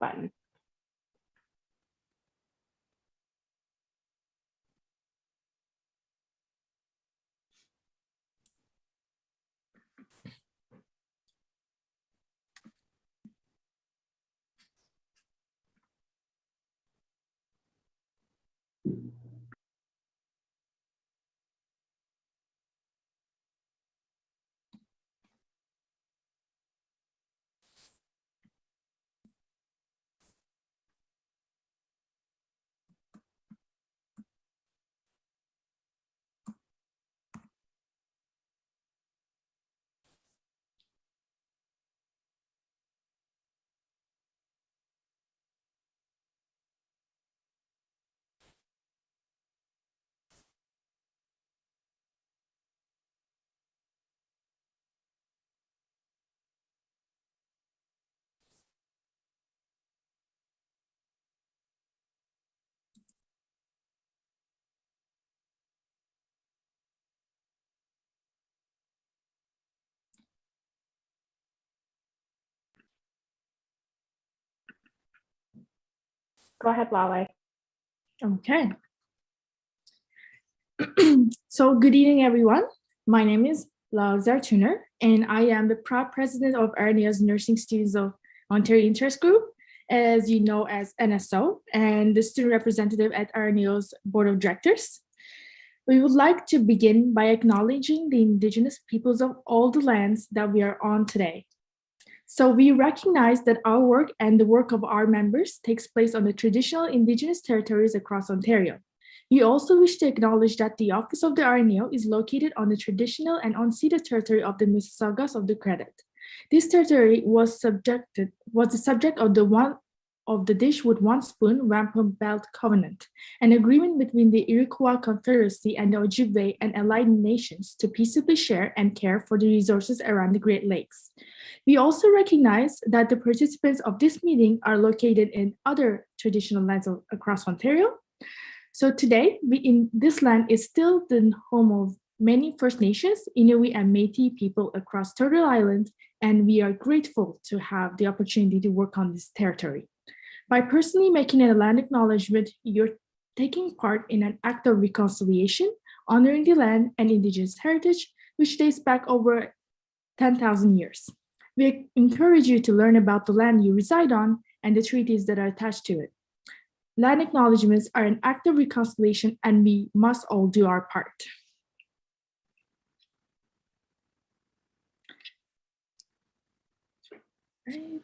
button. Go ahead, Bratway. Okay. So good evening, everyone. My name is Lau Zartuner, and I am the proud president of Arneo's Nursing Students of Ontario Interest Group, as you know as NSO, and the student representative at Arneo's Board of Directors. We would like to begin by acknowledging the Indigenous peoples of all the lands that we are on today. So we recognize that our work and the work of our members takes place on the traditional Indigenous territories across Ontario. We also wish to acknowledge that the office of the RNO is located on the traditional and unceded territory of the Mississaugas of the Credit. This territory was the subject of the Dish with One Spoon Wampum Belt Covenant, an agreement between the Iroquois Confederacy and the Ojibwe and allied nations to peaceably share and care for the resources around the Great Lakes. We also recognize that the participants of this meeting are located in other traditional lands across Ontario. So today, this land is still the home of many First Nations, Inuit, and Métis people across Turtle Island, and we are grateful to have the opportunity to work on this territory. By personally making a land acknowledgement, you're taking part in an act of reconciliation, honoring the land and Indigenous heritage, which dates back over 10,000 years. We encourage you to learn about the land you reside on and the treaties that are attached to it. Land acknowledgements are an act of reconciliation, and we must all do our part. Right.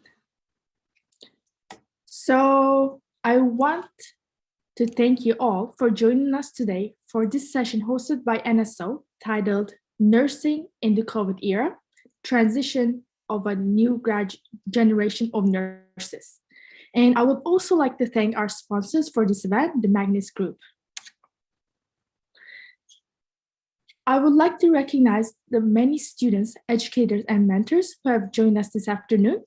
So I want to thank you all for joining us today for this session hosted by NSO titled Nursing in the COVID Era, Transition of a New Generation of Nurses. And I would also like to thank our sponsors for this event, the Magnus Group. I would like to recognize the many students, educators, and mentors who have joined us this afternoon.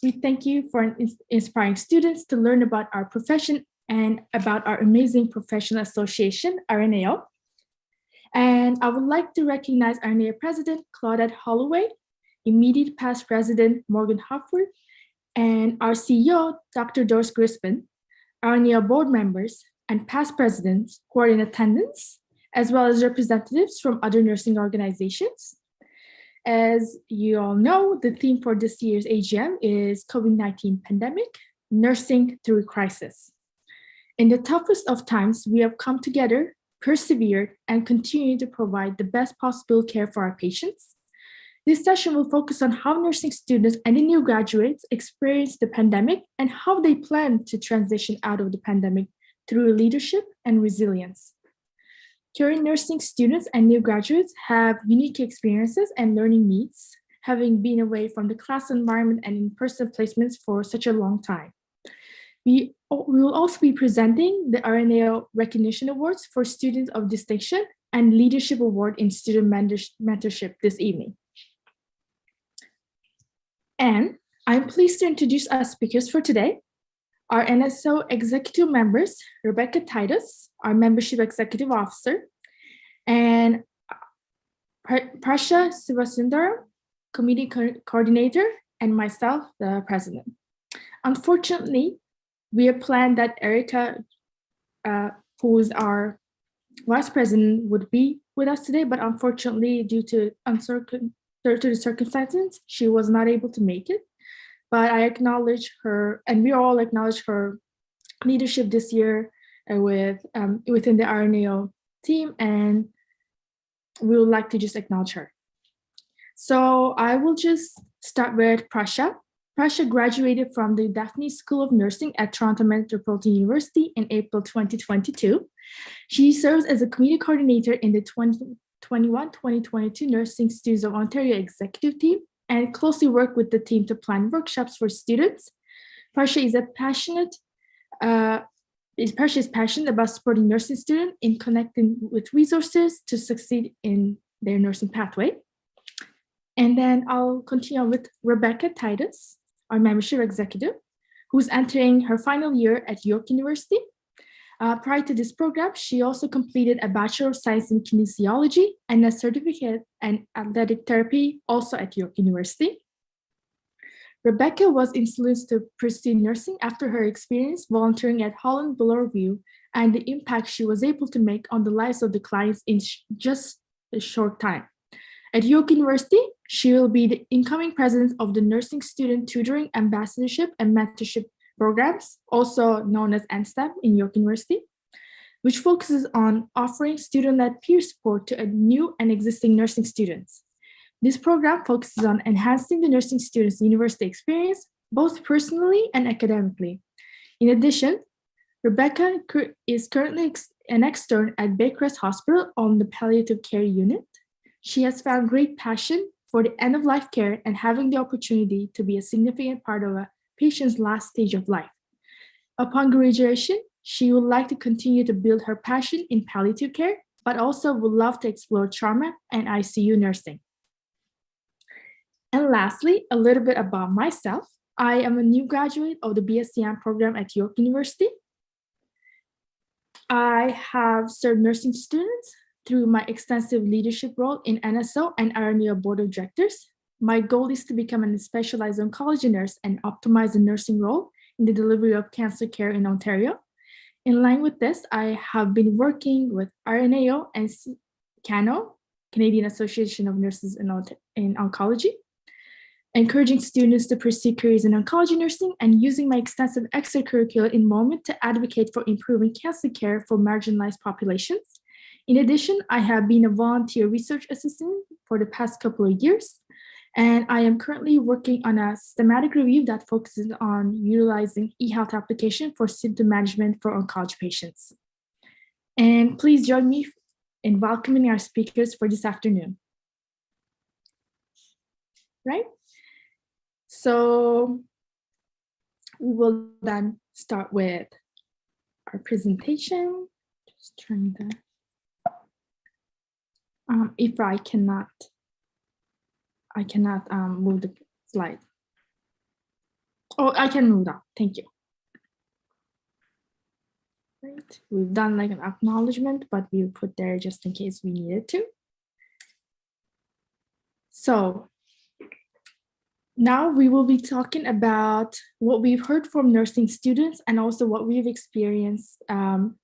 We thank you for inspiring students to learn about our profession and about our amazing professional association, RNAO. And I would like to recognize RNAO President Claudette Holloway, immediate past President Morgan Hopford, and our CEO, Dr. Doris Grispin, RNAO board members, and past presidents who are in attendance, as well as representatives from other nursing organizations. As you all know, the theme for this year's AGM is COVID-19 pandemic, nursing through crisis. In the toughest of times, we have come together, persevered, and continue to provide the best possible care for our patients. This session will focus on how nursing students and the new graduates experience the pandemic and how they plan to transition out of the pandemic through leadership and resilience. Current nursing students and new graduates have unique experiences and learning needs, having been away from the class environment and in-person placements for such a long time. We will also be presenting the RNAO Recognition Awards for Students of Distinction and Leadership Award in Student Mentorship this evening. And I'm pleased to introduce our speakers for today. Our NSO executive members, Rebecca Titus, our Membership Executive Officer, and Prasha Sivasundaram, Committee Coordinator, and myself, the President. Unfortunately, we had planned that Erica, who is our vice president, would be with us today, but unfortunately, due to the circumstances, she was not able to make it. But I acknowledge her, and we all acknowledge her leadership this year within the RNAO team, and we would like to just acknowledge her. So I will just start with Prasha. Prasha graduated from the Daphne School of Nursing at Toronto Metropolitan University in April 2022. She serves as a community coordinator in the 2021-2022 Nursing Students of Ontario executive team and closely work with the team to plan workshops for students. Prasha is passionate about supporting nursing students in connecting with resources to succeed in their nursing pathway. And then I'll continue with Rebecca Titus, our membership executive, who's entering her final year at York University. Prior to this program, she also completed a Bachelor of Science in Kinesiology and a certificate in athletic therapy, also at York University. Rebecca was influenced to pursue nursing after her experience volunteering at Holland Bloorview and the impact she was able to make on the lives of the clients in just a short time. At York University, she will be the incoming president of the Nursing Student Tutoring Ambassadorship and Mentorship programs, also known as NSTEM in York University, which focuses on offering student-led peer support to new and existing nursing students. This program focuses on enhancing the nursing students' university experience, both personally and academically. In addition, Rebecca is currently an extern at Baycrest Hospital on the palliative care unit. She has found great passion for the end-of-life care and having the opportunity to be a significant part of a patient's last stage of life. Upon graduation, she would like to continue to build her passion in palliative care, but also would love to explore trauma and ICU nursing. And lastly, a little bit about myself. I am a new graduate of the BSCM program at York University. I have served nursing students through my extensive leadership role in NSO and RNAO board of directors. My goal is to become a specialized oncology nurse and optimize the nursing role in the delivery of cancer care in Ontario. In line with this, I have been working with RNAO and CANO, Canadian Association of Nurses in Oncology, encouraging students to pursue careers in oncology nursing and using my extensive extracurricular involvement to advocate for improving cancer care for marginalized populations. In addition, I have been a volunteer research assistant for the past couple of years, and I am currently working on a systematic review that focuses on utilizing e-health application for symptom management for oncology patients. And please join me in welcoming our speakers for this afternoon. Right? So we will then start with our presentation. Just turn the, if I cannot move the slide. Oh, I can move that. Thank you. Right. We've done like an acknowledgement, but we'll put there just in case we needed to. So now we will be talking about what we've heard from nursing students and also what we've experienced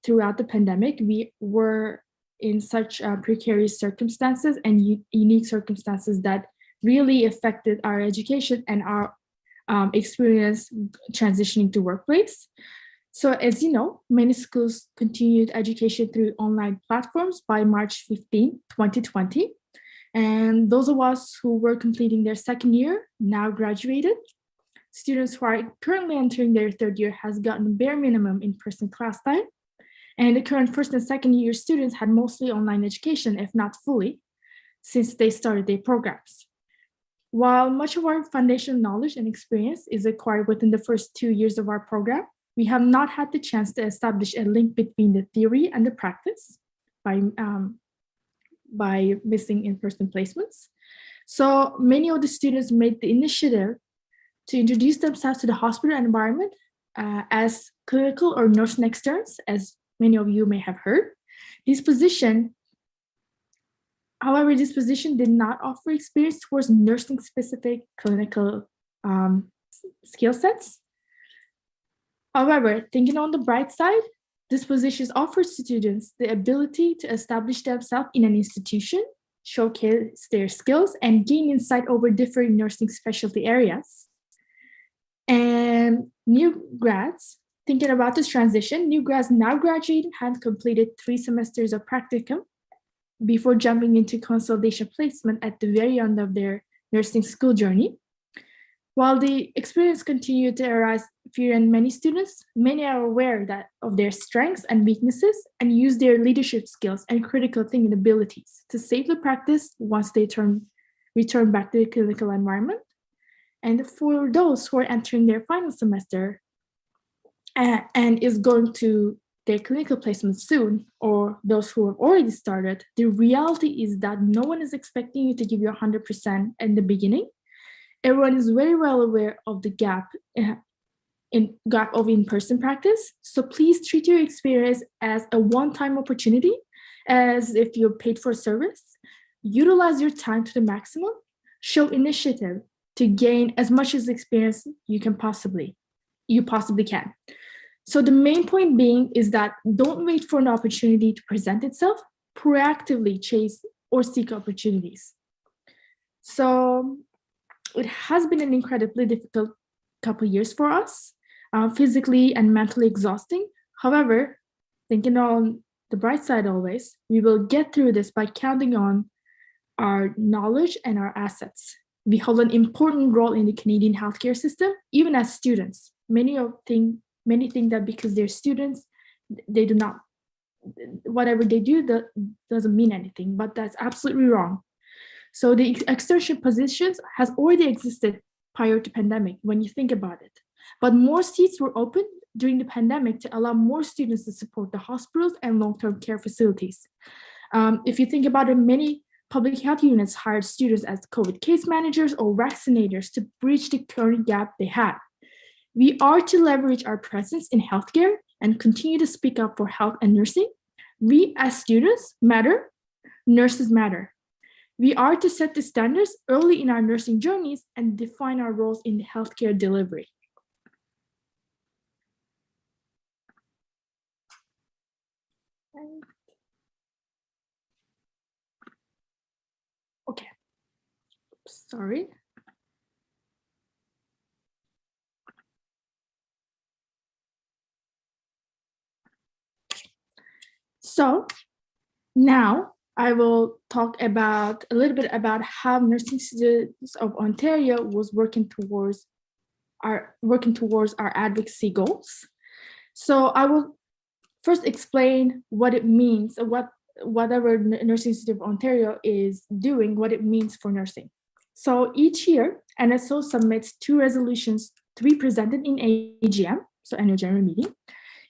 throughout the pandemic. We were in such precarious circumstances and unique circumstances that really affected our education and our experience transitioning to workplace. So as you know, many schools continued education through online platforms by March 15, 2020. And those of us who were completing their second year now graduated. Students who are currently entering their third year has gotten bare minimum in-person class time. And the current first and second year students had mostly online education, if not fully, since they started their programs. While much of our foundational knowledge and experience is acquired within the first 2 years of our program, we have not had the chance to establish a link between the theory and the practice by missing in-person placements. So many of the students made the initiative to introduce themselves to the hospital environment as clinical or nursing externs, as many of you may have heard. However, this position did not offer experience towards nursing-specific clinical skill sets. However, thinking on the bright side, this position offers students the ability to establish themselves in an institution, showcase their skills, and gain insight over different nursing specialty areas. And new grads, thinking about this transition, new grads now graduating had completed 3 semesters of practicum before jumping into consolidation placement at the very end of their nursing school journey. While the experience continued to arise fear in many students, many are aware of their strengths and weaknesses and use their leadership skills and critical thinking abilities to safely practice once they return back to the clinical environment. And for those who are entering their final semester and is going to their clinical placement soon, or those who have already started, the reality is that no one is expecting you to give you 100% in the beginning. Everyone is very well aware of the gap of in-person practice. So please treat your experience as a one-time opportunity, as if you're paid for service. Utilize your time to the maximum. Show initiative to gain as much as experience you possibly can. So the main point being is that don't wait for an opportunity to present itself. Proactively chase or seek opportunities. So it has been an incredibly difficult couple of years for us, physically and mentally exhausting. However, thinking on the bright side always, we will get through this by counting on our knowledge and our assets. We hold an important role in the Canadian healthcare system, even as students. Many think that because they're students, they do not, whatever they do doesn't mean anything, but that's absolutely wrong. So the externship positions has already existed prior to pandemic when you think about it. But more seats were opened during the pandemic to allow more students to support the hospitals and long-term care facilities. If you think about it, many public health units hired students as COVID case managers or vaccinators to bridge the current gap they had. We are to leverage our presence in healthcare and continue to speak up for health and nursing. We as students matter, nurses matter. We are to set the standards early in our nursing journeys and define our roles in the healthcare delivery. Okay, sorry. So now I will talk a little bit about how nursing students of Ontario was working towards our advocacy goals. So I will first explain what it means, whatever Nursing Institute of Ontario is doing, what it means for nursing. So each year, NSO submits 2 resolutions to be presented in AGM, so annual general meeting,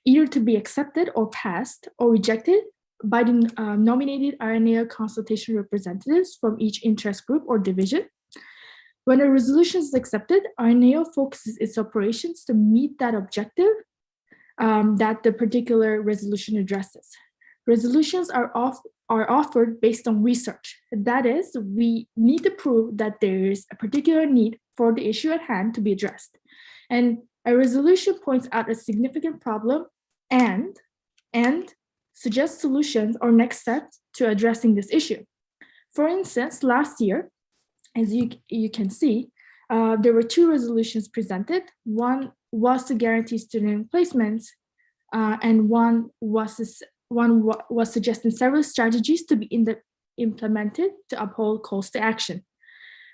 either to be accepted or passed or rejected by the nominated RNAO consultation representatives from each interest group or division. When a resolution is accepted, RNAO focuses its operations to meet that objective that the particular resolution addresses. Resolutions are offered based on research. That is, we need to prove that there is a particular need for the issue at hand to be addressed. And a resolution points out a significant problem and suggests solutions or next steps to addressing this issue. For instance, last year, as you can see, there were 2 resolutions presented. One was to guarantee student placements, and one was suggesting several strategies to be implemented to uphold calls to action.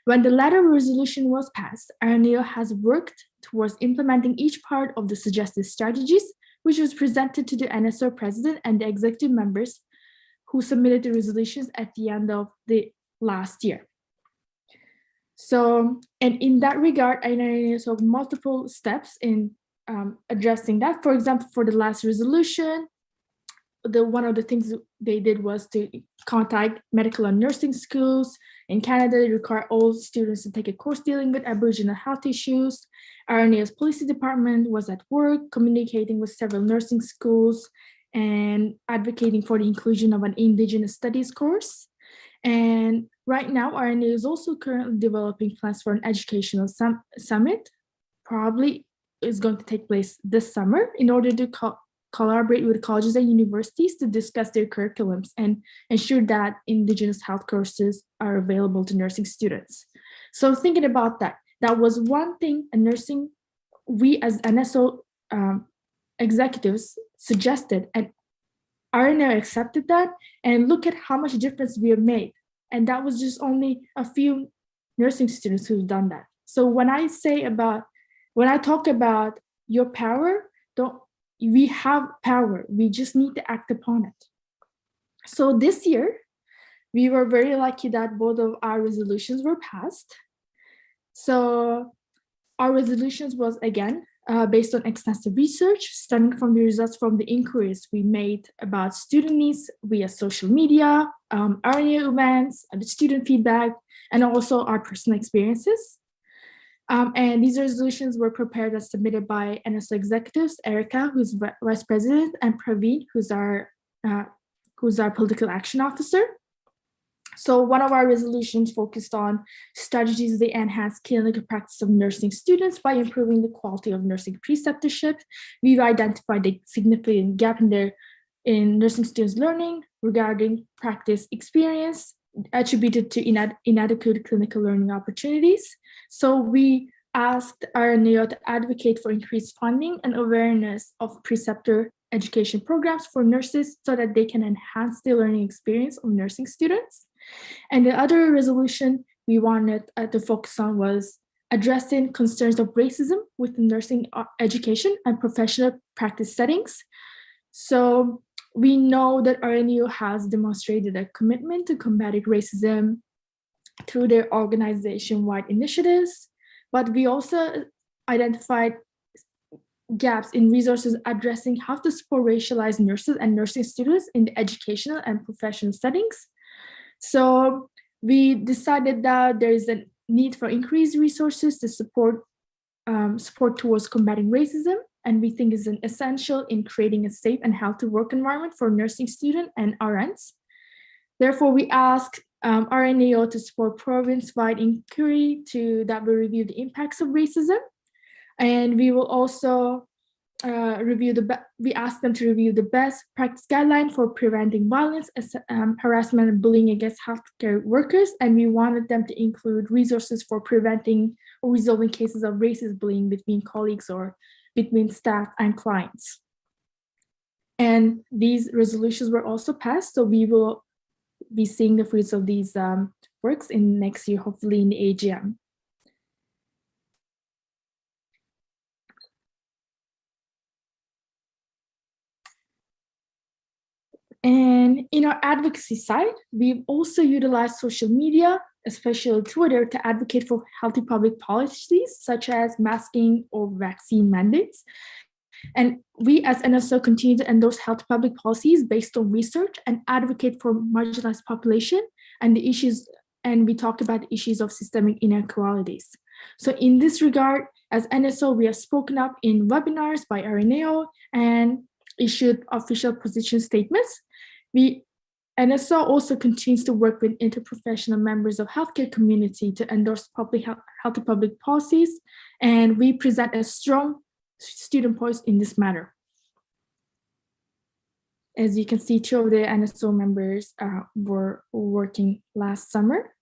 When the latter resolution was passed, RNAO has worked towards implementing each part of the suggested strategies, which was presented to the NSO president and the executive members who submitted the resolutions at the end of the last year. So, and in that regard, I saw multiple steps in addressing that. For example, for the last resolution, one of the things they did was to contact medical and nursing schools. In Canada, they require all students to take a course dealing with Aboriginal health issues. RNA's policy department was at work, communicating with several nursing schools and advocating for the inclusion of an Indigenous studies course. And right now, RNA is also currently developing plans for an educational summit, probably is going to take place this summer in order to collaborate with colleges and universities to discuss their curriculums and ensure that Indigenous health courses are available to nursing students. So thinking about that, that was one thing we as NSO executives suggested, and RNO accepted that, and look at how much difference we have made. And that was just only a few nursing students who've done that. So when I talk about your power, we have power. We just need to act upon it. So this year, we were very lucky that both of our resolutions were passed. So our resolutions was, again, based on extensive research, stemming from the results from the inquiries we made about student needs via social media, RNA events, the student feedback, and also our personal experiences. And these resolutions were prepared and submitted by NSO executives, Erica, who's vice president, and Praveen, who's our political action officer. So one of our resolutions focused on strategies that enhance clinical practice of nursing students by improving the quality of nursing preceptorship. We've identified a significant gap in nursing students' learning regarding practice experience attributed to inadequate clinical learning opportunities. So we asked our NEO to advocate for increased funding and awareness of preceptor education programs for nurses so that they can enhance the learning experience of nursing students. And the other resolution we wanted to focus on was addressing concerns of racism within nursing education and professional practice settings. So we know that RNU has demonstrated a commitment to combating racism through their organization-wide initiatives, but we also identified gaps in resources addressing how to support racialized nurses and nursing students in the educational and professional settings. So we decided that there is a need for increased resources to support towards combating racism, and we think is an essential in creating a safe and healthy work environment for nursing students and RNs. Therefore, we asked RNAO to support province-wide inquiry that will review the impacts of racism, and we will also we asked them to review the best practice guideline for preventing violence, harassment, and bullying against healthcare workers, and we wanted them to include resources for preventing or resolving cases of racist bullying between colleagues or between staff and clients. And these resolutions were also passed, so we will be seeing the fruits of these works in next year, hopefully in the AGM. And in our advocacy side, we've also utilized social media, especially Twitter, to advocate for healthy public policies such as masking or vaccine mandates. And we as NSO continue to endorse health public policies based on research and advocate for marginalized population and the issues, and we talk about the issues of systemic inequalities. So in this regard, as NSO, we have spoken up in webinars by RNAO and issued official position statements. NSO also continues to work with interprofessional members of healthcare community to endorse healthy public policies, and we present a strong student voice in this matter. As you can see, 2 of the NSO members were working last summer.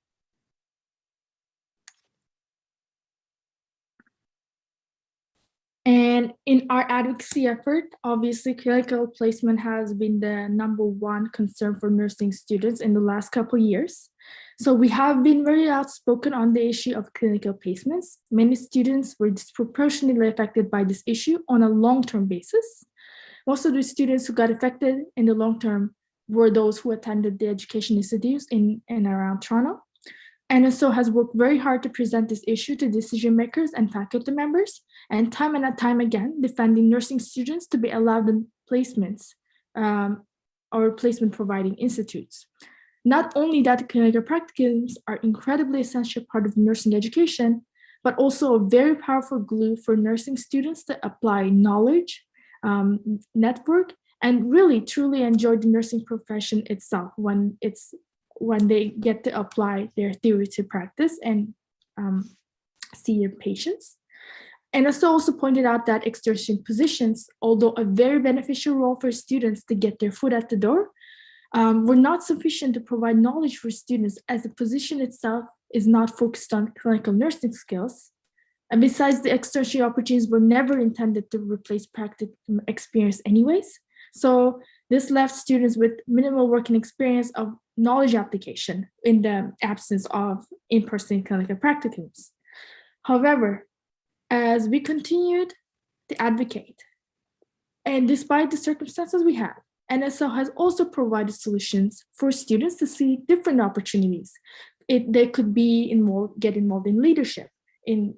And in our advocacy effort, obviously clinical placement has been the #1 concern for nursing students in the last couple of years. So we have been very outspoken on the issue of clinical placements. Many students were disproportionately affected by this issue on a long-term basis. Most of the students who got affected in the long term were those who attended the education institutes in and around Toronto. NSO has worked very hard to present this issue to decision makers and faculty members, and time again, defending nursing students to be allowed in placements or placement providing institutes. Not only that, clinical practicums are incredibly essential part of nursing education, but also a very powerful glue for nursing students to apply knowledge, network, and really truly enjoy the nursing profession itself when they get to apply their theory to practice and see your patients. NSO also pointed out that externship positions, although a very beneficial role for students to get their foot at the door, were not sufficient to provide knowledge for students, as the position itself is not focused on clinical nursing skills. And besides, the externship opportunities were never intended to replace practical experience anyways. So this left students with minimal working experience of knowledge application in the absence of in-person clinical practicums. However, as we continued to advocate, and despite the circumstances we had, NSO has also provided solutions for students to see different opportunities. They could be get involved in leadership,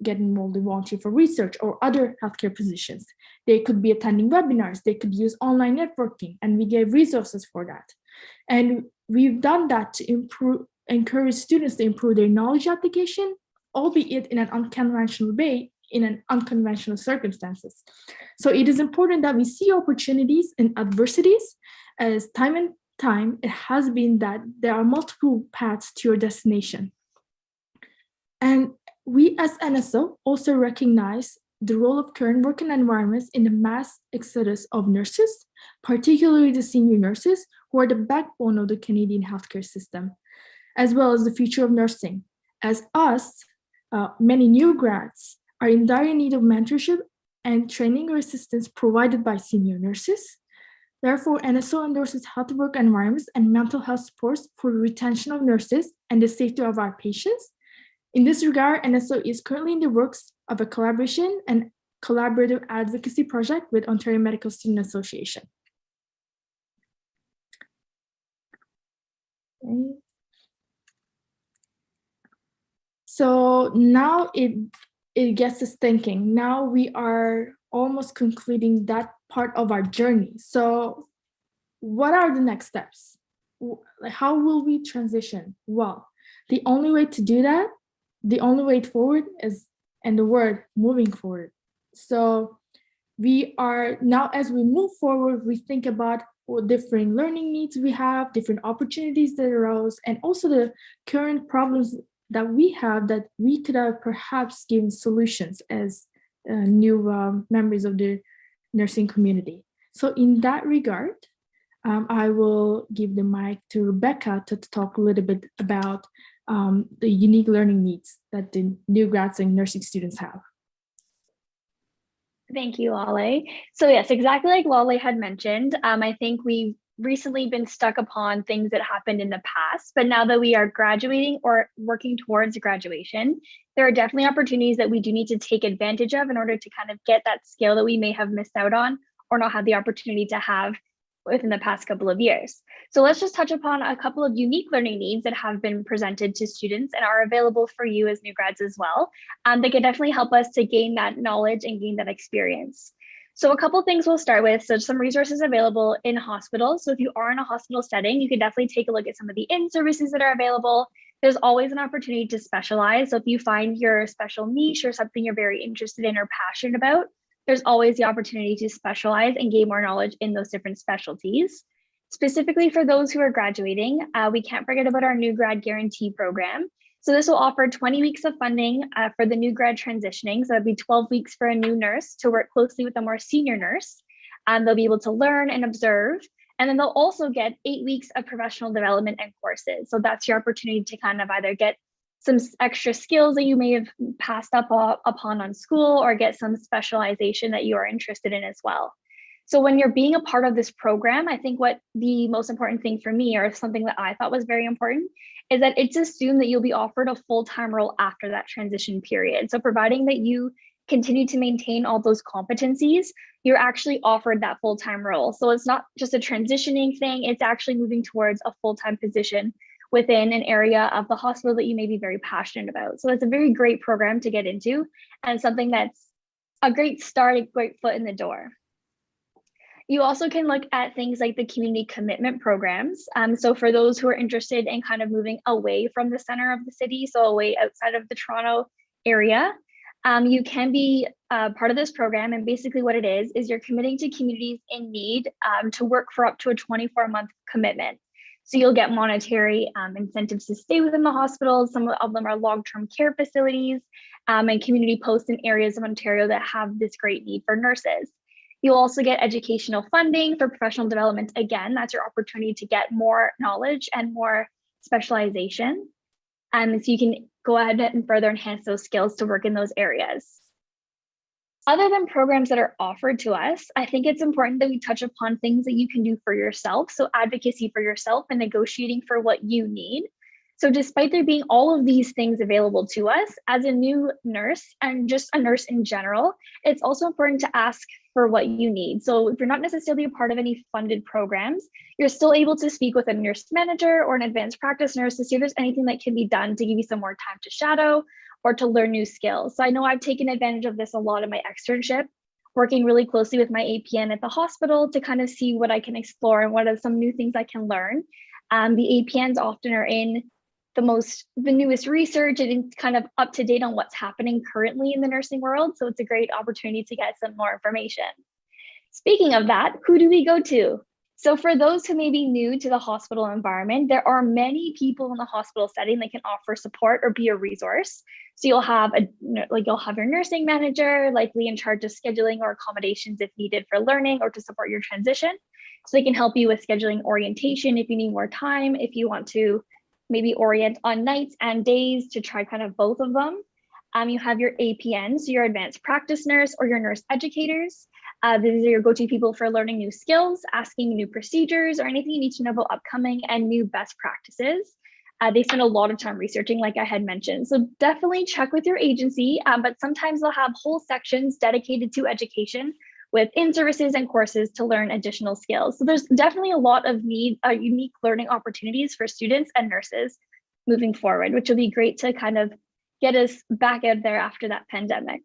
get involved in volunteer for research or other healthcare positions. They could be attending webinars, they could use online networking, and we gave resources for that. And we've done that to encourage students to improve their knowledge application, albeit in an unconventional way, in an unconventional circumstances. So it is important that we see opportunities in adversities, as time and time it has been that there are multiple paths to your destination. And we as NSO also recognize the role of current working environments in the mass exodus of nurses, particularly the senior nurses, who are the backbone of the Canadian healthcare system, as well as the future of nursing. As us, many new grads are in dire need of mentorship and training or assistance provided by senior nurses. Therefore, NSO endorses healthy work environments and mental health supports for the retention of nurses and the safety of our patients. In this regard, NSO is currently in the works of a collaboration and collaborative advocacy project with Ontario Medical Student Association. Okay. So now it gets us thinking. Now we are almost concluding that part of our journey. So what are the next steps? How will we transition? Well, the only way to do that, the only way forward is, and the word, moving forward. So we are now, as we move forward, we think about what different learning needs we have, different opportunities that arose, and also the current problems that we have that we could have perhaps given solutions as new members of the nursing community. So in that regard, I will give the mic to Rebecca to talk a little bit about the unique learning needs that the new grads and nursing students have. Thank you, Lale. So yes, exactly like Lale had mentioned, I think we've recently been stuck upon things that happened in the past, but now that we are graduating or working towards graduation, there are definitely opportunities that we do need to take advantage of in order to kind of get that skill that we may have missed out on or not had the opportunity to have within the past couple of years. So let's just touch upon a couple of unique learning needs that have been presented to students and are available for you as new grads as well. That can definitely help us to gain that knowledge and gain that experience. So a couple of things we'll start with. So some resources available in hospitals. So if you are in a hospital setting, you can definitely take a look at some of the in-services that are available. There's always an opportunity to specialize. So if you find your special niche or something you're very interested in or passionate about, there's always the opportunity to specialize and gain more knowledge in those different specialties. Specifically for those who are graduating, we can't forget about our new grad guarantee program. So this will offer 20 weeks of funding for the new grad transitioning. So that'd be 12 weeks for a new nurse to work closely with a more senior nurse. They'll be able to learn and observe. And then they'll also get 8 weeks of professional development and courses. So that's your opportunity to kind of either get some extra skills that you may have passed up upon on school or get some specialization that you are interested in as well. So when you're being a part of this program, I think what the most important thing for me, or something that I thought was very important, is that it's assumed that you'll be offered a full-time role after that transition period. So providing that you continue to maintain all those competencies, you're actually offered that full-time role. So it's not just a transitioning thing, it's actually moving towards a full-time position within an area of the hospital that you may be very passionate about. So it's a very great program to get into and something that's a great start, a great foot in the door. You also can look at things like the community commitment programs. So for those who are interested in kind of moving away from the center of the city, so away outside of the Toronto area, you can be part of this program. And basically what it is you're committing to communities in need to work for up to a 24-month commitment. So you'll get monetary incentives to stay within the hospitals. Some of them are long-term care facilities and community posts in areas of Ontario that have this great need for nurses. You'll also get educational funding for professional development. Again, that's your opportunity to get more knowledge and more specialization. So you can go ahead and further enhance those skills to work in those areas. Other than programs that are offered to us, I think it's important that we touch upon things that you can do for yourself. So advocacy for yourself and negotiating for what you need. So despite there being all of these things available to us, as a new nurse and just a nurse in general, it's also important to ask for what you need. So if you're not necessarily a part of any funded programs, you're still able to speak with a nurse manager or an advanced practice nurse to see if there's anything that can be done to give you some more time to shadow or to learn new skills. So I know I've taken advantage of this a lot in my externship, working really closely with my APN at the hospital to kind of see what I can explore and what are some new things I can learn. The APNs often are in the newest research and kind of up to date on what's happening currently in the nursing world. So it's a great opportunity to get some more information. Speaking of that, who do we go to? So for those who may be new to the hospital environment, there are many people in the hospital setting that can offer support or be a resource. So you'll have your nursing manager, likely in charge of scheduling or accommodations if needed for learning or to support your transition. So they can help you with scheduling orientation if you need more time, if you want to maybe orient on nights and days to try kind of both of them. You have your APNs, so your advanced practice nurse or your nurse educators. These are your go-to people for learning new skills, asking new procedures, or anything you need to know about upcoming and new best practices. They spend a lot of time researching, like I had mentioned. So definitely check with your agency, but sometimes they'll have whole sections dedicated to education with in-services and courses to learn additional skills. So there's definitely a lot of unique learning opportunities for students and nurses moving forward, which will be great to kind of get us back out there after that pandemic.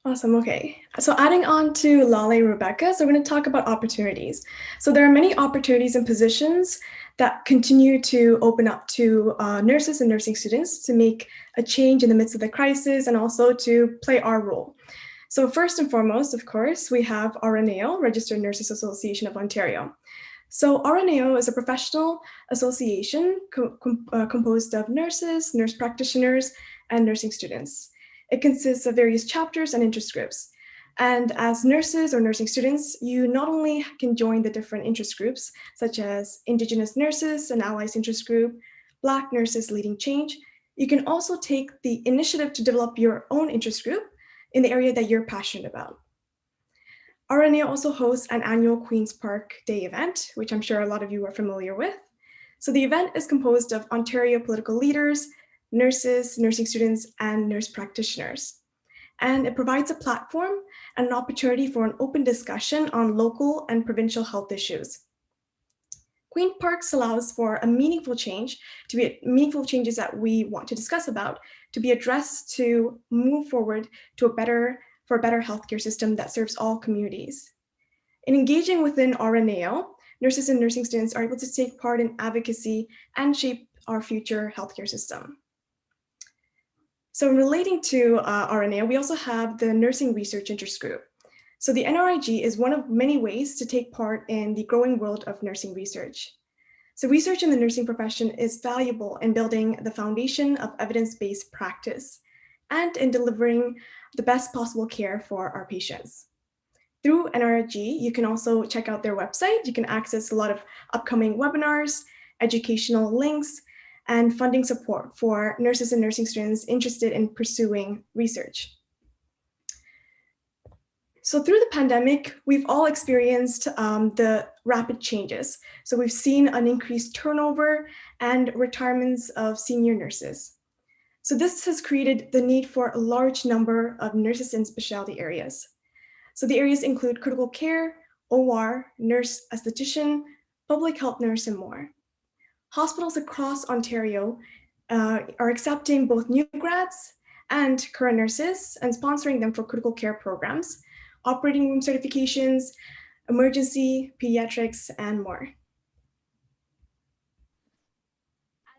Awesome. Okay. So adding on to Lale and Rebecca, so we're going to talk about opportunities. So there are many opportunities and positions that continue to open up to nurses and nursing students to make a change in the midst of the crisis and also to play our role. So first and foremost, of course, we have RNAO, Registered Nurses Association of Ontario. So RNAO is a professional association composed of nurses, nurse practitioners, and nursing students. It consists of various chapters and interest groups. And as nurses or nursing students, you not only can join the different interest groups, such as Indigenous Nurses and Allies Interest Group, Black Nurses Leading Change, you can also take the initiative to develop your own interest group in the area that you're passionate about. RNA also hosts an annual Queen's Park Day event, which I'm sure a lot of you are familiar with. So the event is composed of Ontario political leaders, nurses, nursing students, and nurse practitioners. And it provides a platform and an opportunity for an open discussion on local and provincial health issues. Queen Parks allows for a meaningful changes that we want to discuss about to be addressed to move forward to a better healthcare system that serves all communities. In engaging within RNAO, nurses and nursing students are able to take part in advocacy and shape our future healthcare system. So relating to RNAO, we also have the Nursing Research Interest Group. So the NRIG is one of many ways to take part in the growing world of nursing research. So research in the nursing profession is valuable in building the foundation of evidence-based practice and in delivering the best possible care for our patients. Through NRG, you can also check out their website. You can access a lot of upcoming webinars, educational links, and funding support for nurses and nursing students interested in pursuing research. So through the pandemic, we've all experienced the rapid changes. So we've seen an increased turnover and retirements of senior nurses. So this has created the need for a large number of nurses in specialty areas. So the areas include critical care, OR, nurse esthetician, public health nurse, and more. Hospitals across Ontario are accepting both new grads and current nurses and sponsoring them for critical care programs, operating room certifications, emergency, pediatrics, and more.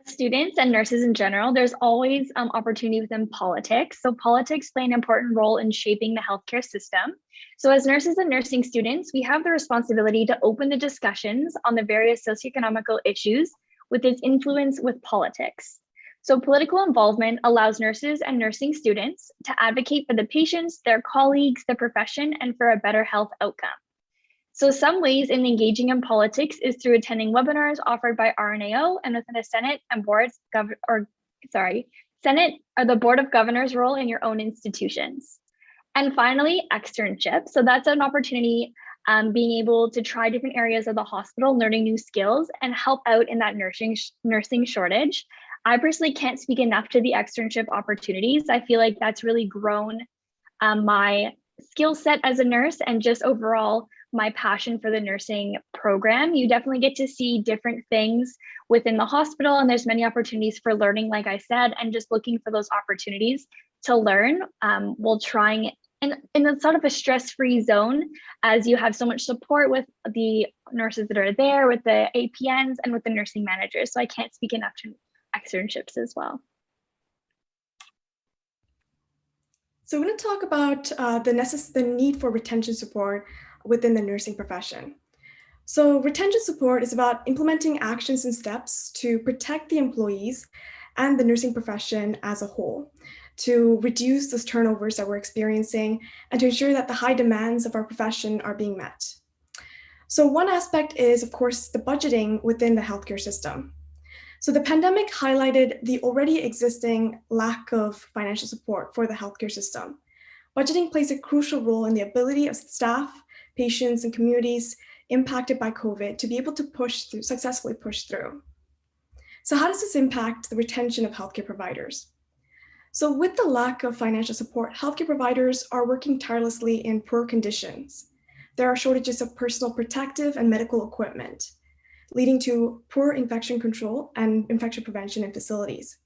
Students and nurses in general, there's always opportunity within politics. So politics play an important role in shaping the healthcare system. So as nurses and nursing students, we have the responsibility to open the discussions on the various socioeconomical issues with its influence with politics. So political involvement allows nurses and nursing students to advocate for the patients, their colleagues, the profession, and for a better health outcome. So some ways in engaging in politics is through attending webinars offered by RNAO and within the Senate and Senate or the Board of Governors role in your own institutions. And finally, externship. So that's an opportunity being able to try different areas of the hospital, learning new skills and help out in that nursing shortage. I personally can't speak enough to the externship opportunities. I feel like that's really grown my skill set as a nurse and just overall my passion for the nursing program. You definitely get to see different things within the hospital, and there's many opportunities for learning, like I said, and just looking for those opportunities to learn while trying in a sort of a stress-free zone, as you have so much support with the nurses that are there, with the APNs and with the nursing managers. So I can't speak enough to externships as well. So we're going to talk about the need for retention support within the nursing profession. So retention support is about implementing actions and steps to protect the employees and the nursing profession as a whole, to reduce those turnovers that we're experiencing and to ensure that the high demands of our profession are being met. So one aspect is, of course, the budgeting within the healthcare system. So the pandemic highlighted the already existing lack of financial support for the healthcare system. Budgeting plays a crucial role in the ability of staff, patients, and communities impacted by COVID to be able to successfully push through. So how does this impact the retention of healthcare providers? So with the lack of financial support, healthcare providers are working tirelessly in poor conditions. There are shortages of personal protective and medical equipment, leading to poor infection control and infection prevention in facilities.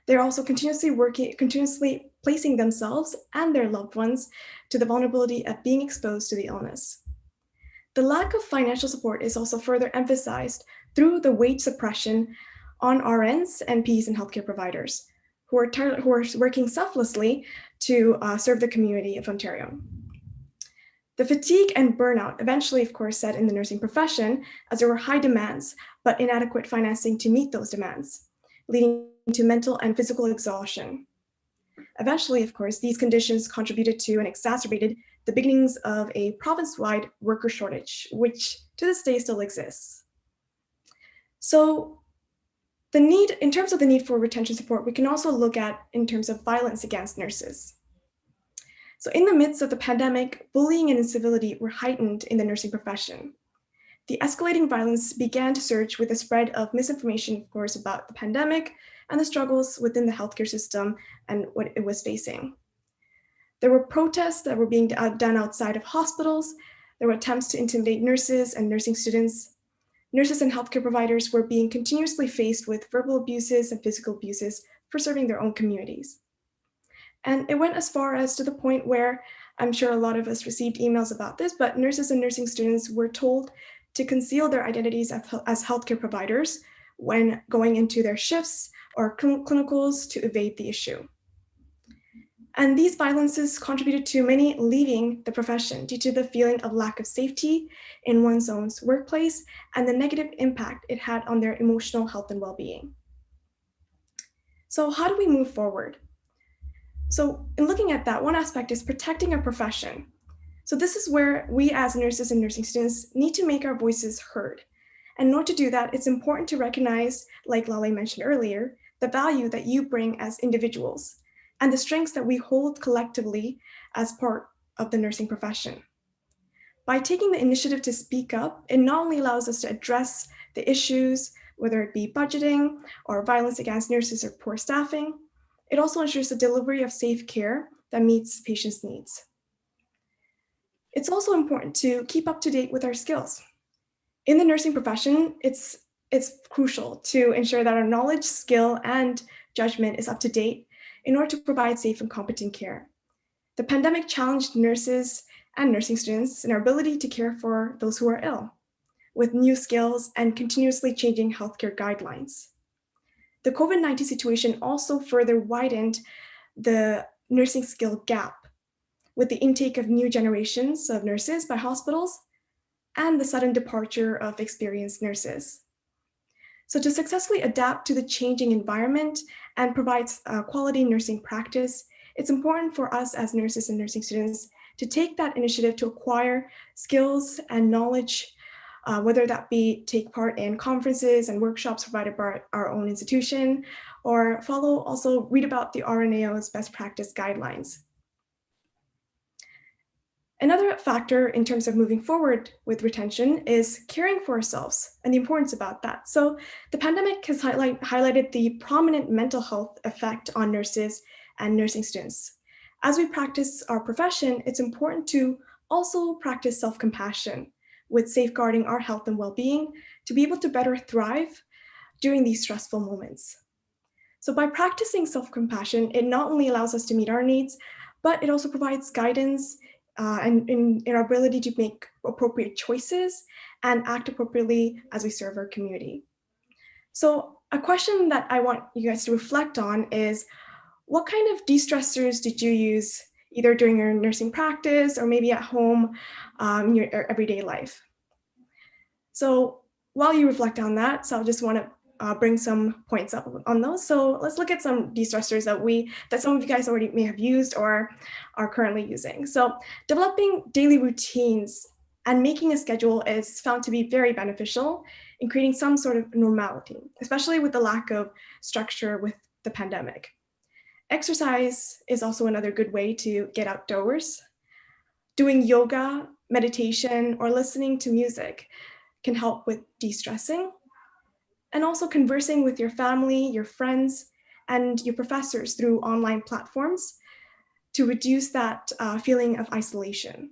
They're also continuously placing themselves and their loved ones to the vulnerability of being exposed to the illness. The lack of financial support is also further emphasized through the wage suppression on RNs, NPs, and healthcare providers who are working selflessly to serve the community of Ontario. The fatigue and burnout eventually, of course, set in the nursing profession as there were high demands, but inadequate financing to meet those demands, leading to mental and physical exhaustion. Eventually, of course, these conditions contributed to and exacerbated the beginnings of a province-wide worker shortage, which to this day still exists. So in terms of the need for retention support, we can also look at in terms of violence against nurses. So in the midst of the pandemic, bullying and incivility were heightened in the nursing profession. The escalating violence began to surge with the spread of misinformation, of course, about the pandemic and the struggles within the healthcare system and what it was facing. There were protests that were being done outside of hospitals. There were attempts to intimidate nurses and nursing students. Nurses and healthcare providers were being continuously faced with verbal abuses and physical abuses for serving their own communities. And it went as far as to the point where I'm sure a lot of us received emails about this, but nurses and nursing students were told to conceal their identities as healthcare providers when going into their shifts or clinicals to evade the issue. And these violences contributed to many leaving the profession due to the feeling of lack of safety in one's own workplace and the negative impact it had on their emotional health and well-being. So how do we move forward? So in looking at that, one aspect is protecting our profession. So this is where we as nurses and nursing students need to make our voices heard. And in order to do that, it's important to recognize, like Lale mentioned earlier, the value that you bring as individuals and the strengths that we hold collectively as part of the nursing profession. By taking the initiative to speak up, it not only allows us to address the issues, whether it be budgeting or violence against nurses or poor staffing, it also ensures the delivery of safe care that meets patients' needs. It's also important to keep up to date with our skills. In the nursing profession, it's crucial to ensure that our knowledge, skill, and judgment is up to date in order to provide safe and competent care. The pandemic challenged nurses and nursing students in our ability to care for those who are ill, with new skills and continuously changing healthcare guidelines. the COVID-19 situation also further widened the nursing skill gap with the intake of new generations of nurses by hospitals and the sudden departure of experienced nurses. So to successfully adapt to the changing environment and provide quality nursing practice, it's important for us as nurses and nursing students to take that initiative to acquire skills and knowledge, whether that be take part in conferences and workshops provided by our own institution, or read about the RNAO's best practice guidelines. Another factor in terms of moving forward with retention is caring for ourselves and the importance about that. So the pandemic has highlighted the prominent mental health effect on nurses and nursing students. As we practice our profession, it's important to also practice self-compassion with safeguarding our health and well-being to be able to better thrive during these stressful moments. So by practicing self-compassion, it not only allows us to meet our needs, but it also provides guidance and in our ability to make appropriate choices and act appropriately as we serve our community. So a question that I want you guys to reflect on is, what kind of de-stressors did you use either during your nursing practice or maybe at home in your everyday life? So while you reflect on that, so I just want to bring some points up on those. So let's look at some de-stressors that some of you guys already may have used or are currently using. So developing daily routines and making a schedule is found to be very beneficial in creating some sort of normality, especially with the lack of structure with the pandemic. Exercise is also another good way to get outdoors. Doing yoga, meditation, or listening to music can help with de-stressing. And also conversing with your family, your friends, and your professors through online platforms to reduce that feeling of isolation.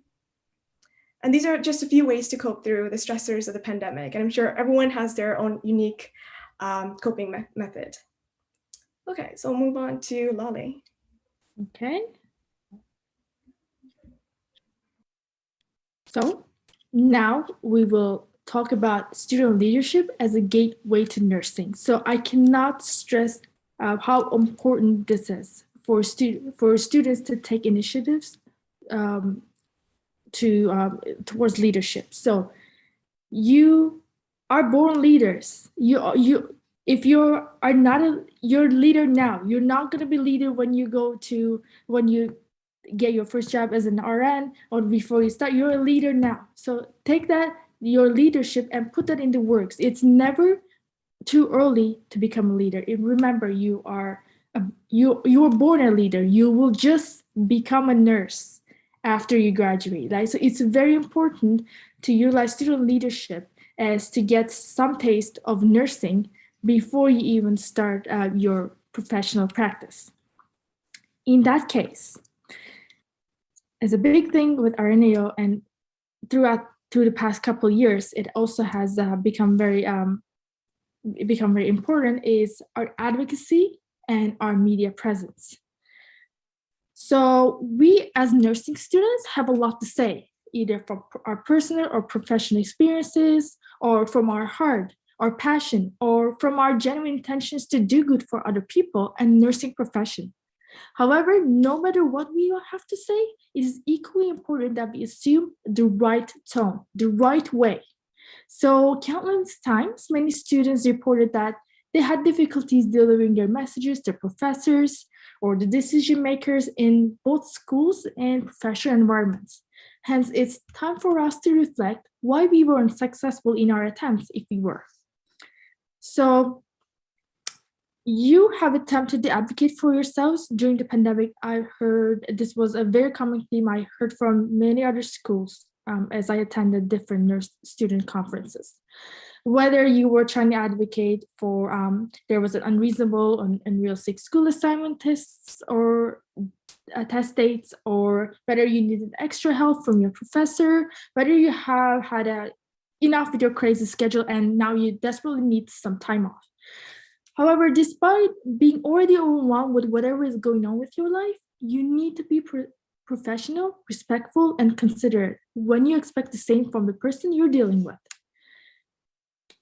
And these are just a few ways to cope through the stressors of the pandemic. And I'm sure everyone has their own unique coping method. Okay, so we'll move on to Lale. Okay. So now we will talk about student leadership as a gateway to nursing. So I cannot stress how important this is for students to take initiatives towards leadership. So you are born leaders. If you're leader now, you're not going to be leader when you get your first job as an RN or before you start. You're a leader now. So take your leadership and put that into works. It's never too early to become a leader. Remember, you were born a leader. You will just become a nurse after you graduate. Right? So it's very important to utilize student leadership as to get some taste of nursing before you even start your professional practice. In that case, as a big thing with RNAO and through the past couple of years, it also has become very important is our advocacy and our media presence. So we as nursing students have a lot to say, either from our personal or professional experiences, or from our heart, our passion, or from our genuine intentions to do good for other people and nursing profession. However, no matter what we have to say, it is equally important that we assume the right tone, the right way. So countless times, many students reported that they had difficulties delivering their messages to professors or the decision makers in both schools and professional environments. Hence, it's time for us to reflect why we weren't successful in our attempts if we were. So you have attempted to advocate for yourselves during the pandemic. I heard this was a very common theme I heard from many other schools as I attended different nurse student conferences. Whether you were trying to advocate for there was an unreasonable and unrealistic school assignment tests or test dates, or whether you needed extra help from your professor, whether you have had enough with your crazy schedule and now you desperately need some time off. However, despite being already overwhelmed with whatever is going on with your life, you need to be professional, respectful, and considerate when you expect the same from the person you're dealing with.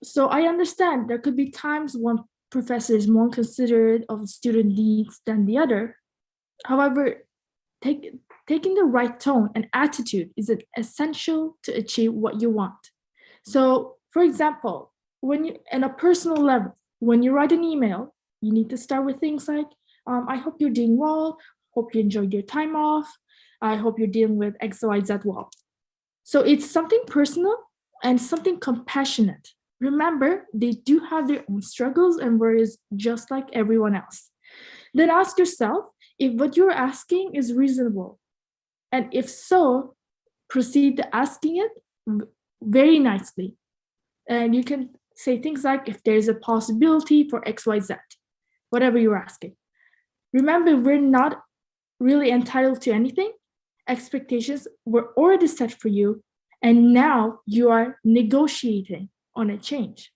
So I understand there could be times when professor is more considerate of student needs than the other. However, taking the right tone and attitude is essential to achieve what you want. So, for example, when you, on a personal level, when you write an email, you need to start with things like, I hope you're doing well, hope you enjoyed your time off, I hope you're dealing with XYZ well. So it's something personal and something compassionate. Remember, they do have their own struggles and worries just like everyone else. Then ask yourself if what you're asking is reasonable. And if so, proceed to asking it very nicely. And you can say things like, if there's a possibility for XYZ, whatever you're asking. Remember, we're not really entitled to anything. Expectations were already set for you, and now you are negotiating on a change.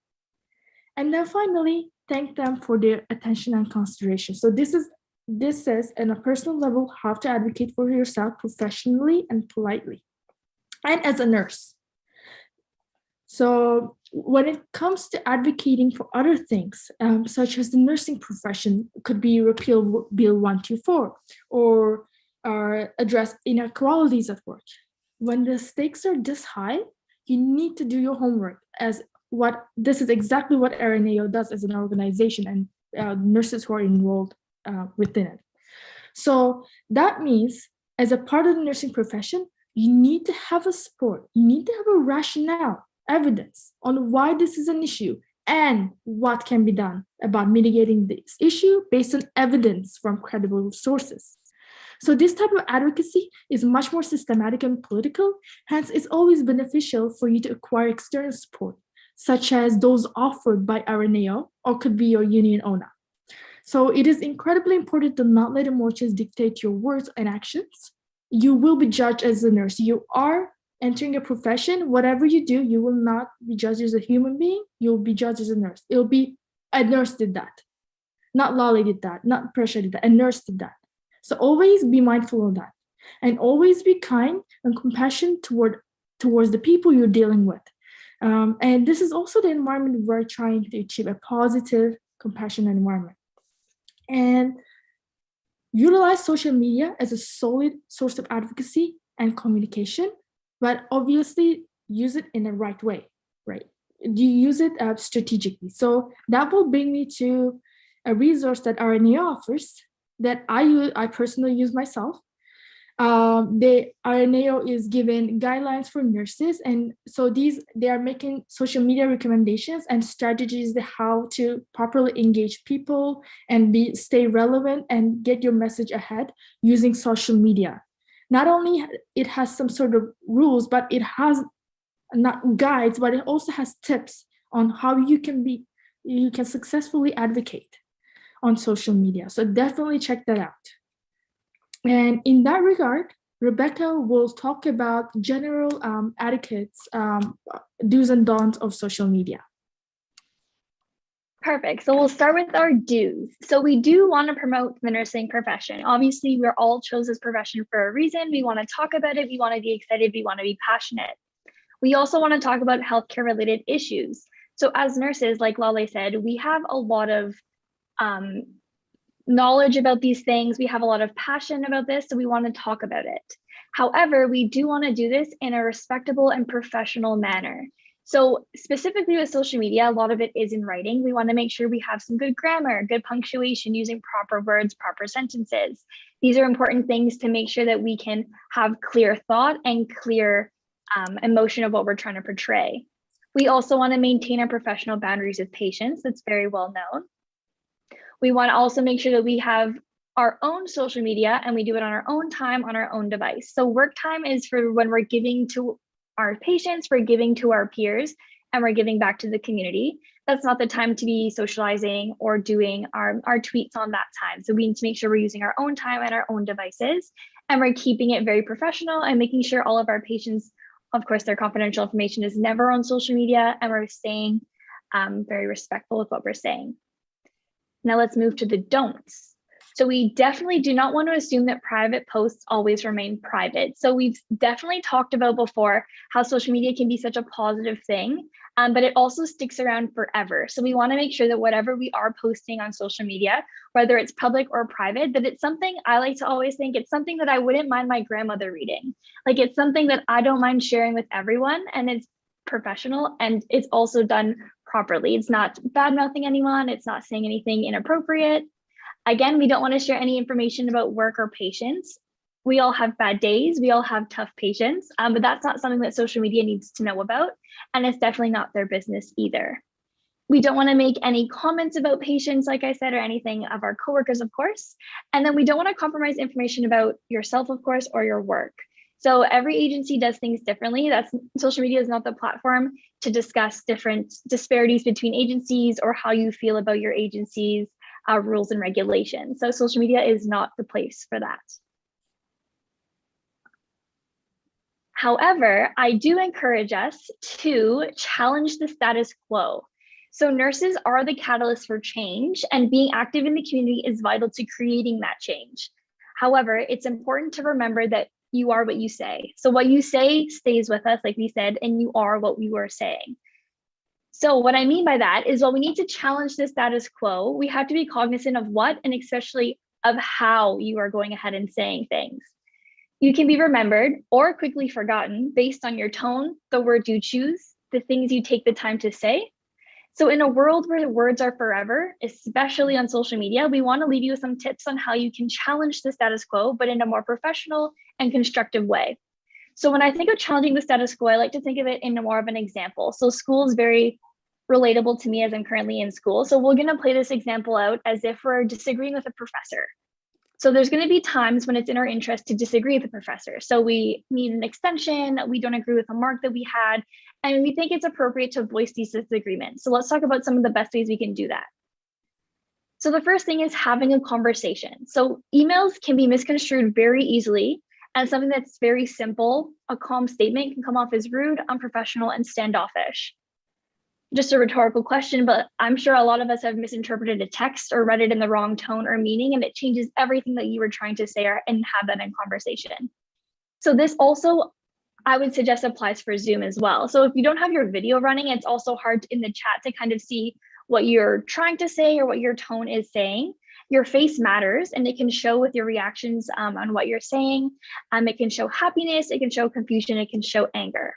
And then finally, thank them for their attention and consideration. So this says on a personal level how to advocate for yourself professionally and politely. And as a nurse. So when it comes to advocating for other things, such as the nursing profession, could be repeal Bill 124 or address inequalities at work. When the stakes are this high, you need to do your homework, as this is exactly what RNAO does as an organization, and nurses who are enrolled within it. So that means, as a part of the nursing profession, you need to have a support. You need to have a rationale, evidence on why this is an issue and what can be done about mitigating this issue based on evidence from credible sources. So this type of advocacy is much more systematic and political. Hence, it's always beneficial for you to acquire external support, such as those offered by RNAO or could be your union owner. So it is incredibly important to not let emotions dictate your words and actions. You will be judged as a nurse. You are entering a profession. Whatever you do, you will not be judged as a human being. You'll be judged as a nurse. It'll be, a nurse did that. Not Lolly did that. Not Pressure did that. A nurse did that. So always be mindful of that. And always be kind and compassionate towards the people you're dealing with. And this is also the environment we're trying to achieve, a positive, compassionate environment. And utilize social media as a solid source of advocacy and communication, but obviously use it in the right way, right? You use it strategically. So that will bring me to a resource that RNAO offers that I personally use myself. The RNAO is given guidelines for nurses, and so they are making social media recommendations and strategies how to properly engage people and stay relevant and get your message ahead using social media. Not only it has some sort of rules, but it has not guides, but it also has tips on how you can successfully advocate on social media. So definitely check that out. And in that regard, Rebecca will talk about general etiquettes, do's and don'ts of social media. Perfect. So we'll start with our do's. So we do want to promote the nursing profession. Obviously, we're all chose this profession for a reason. We want to talk about it. We want to be excited. We want to be passionate. We also want to talk about healthcare related issues. So as nurses, like Lale said, we have a lot of knowledge about these things. We have a lot of passion about this, so we want to talk about it. However, we do want to do this in a respectable and professional manner. So specifically with social media, a lot of it is in writing. We want to make sure we have some good grammar, good punctuation, using proper words, proper sentences. These are important things to make sure that we can have clear thought and clear emotion of what we're trying to portray. We also want to maintain our professional boundaries with patients. That's very well known. We want to also make sure that we have our own social media and we do it on our own time on our own device. So work time is for when we're giving to our patients, we're giving to our peers, and we're giving back to the community. That's not the time to be socializing or doing our tweets on that time. So we need to make sure we're using our own time and our own devices, and we're keeping it very professional and making sure all of our patients, of course, their confidential information is never on social media, and we're staying very respectful with what we're saying. Now let's move to the don'ts. So we definitely do not want to assume that private posts always remain private. So we've definitely talked about before how social media can be such a positive thing, but it also sticks around forever. So we want to make sure that whatever we are posting on social media, whether it's public or private, that it's something I like to always think it's something that I wouldn't mind my grandmother reading. Like it's something that I don't mind sharing with everyone, and it's professional and it's also done properly. It's not bad mouthing anyone. It's not saying anything inappropriate. Again, we don't want to share any information about work or patients. We all have bad days. We all have tough patients, but that's not something that social media needs to know about. And it's definitely not their business either. We don't want to make any comments about patients, like I said, or anything of our coworkers, of course. And then we don't want to compromise information about yourself, of course, or your work. So every agency does things differently. Social media is not the platform to discuss different disparities between agencies or how you feel about your agency's rules and regulations. So social media is not the place for that. However, I do encourage us to challenge the status quo. So nurses are the catalyst for change, and being active in the community is vital to creating that change. However, it's important to remember that you are what you say. So what you say stays with us, like we said, and you are what we were saying. So what I mean by that is, while we need to challenge the status quo, we have to be cognizant of what, and especially of how you are going ahead and saying things. You can be remembered or quickly forgotten based on your tone, the words you choose, the things you take the time to say. So in a world where the words are forever, especially on social media, we want to leave you with some tips on how you can challenge the status quo, but in a more professional and constructive way. So when I think of challenging the status quo, I like to think of it in more of an example. So school is very relatable to me as I'm currently in school. So we're going to play this example out as if we're disagreeing with a professor. So there's going to be times when it's in our interest to disagree with the professor. So we need an extension, we don't agree with a mark that we had, and we think it's appropriate to voice these disagreements. So let's talk about some of the best ways we can do that. So the first thing is having a conversation. So emails can be misconstrued very easily, and something that's very simple, a calm statement, can come off as rude, unprofessional, and standoffish. Just a rhetorical question, but I'm sure a lot of us have misinterpreted a text or read it in the wrong tone or meaning, and it changes everything that you were trying to say and have that in conversation. So this also, I would suggest, applies for Zoom as well. So if you don't have your video running, it's also hard in the chat to kind of see what you're trying to say or what your tone is saying. Your face matters, and it can show with your reactions on what you're saying. It can show happiness, it can show confusion, it can show anger.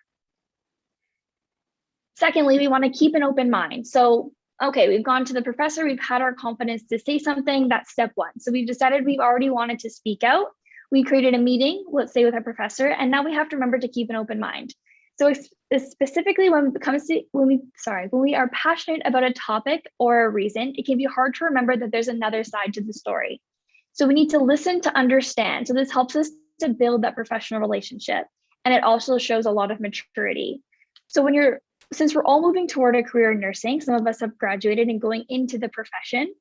Secondly, we want to keep an open mind. So, okay, we've gone to the professor, we've had our confidence to say something, that's step one. So we've decided we've already wanted to speak out. We created a meeting, let's say with our professor, and now we have to remember to keep an open mind. So specifically when we are passionate about a topic or a reason, it can be hard to remember that there's another side to the story. So we need to listen to understand. So this helps us to build that professional relationship. And it also shows a lot of maturity. So since we're all moving toward a career in nursing, some of us have graduated and going into the profession,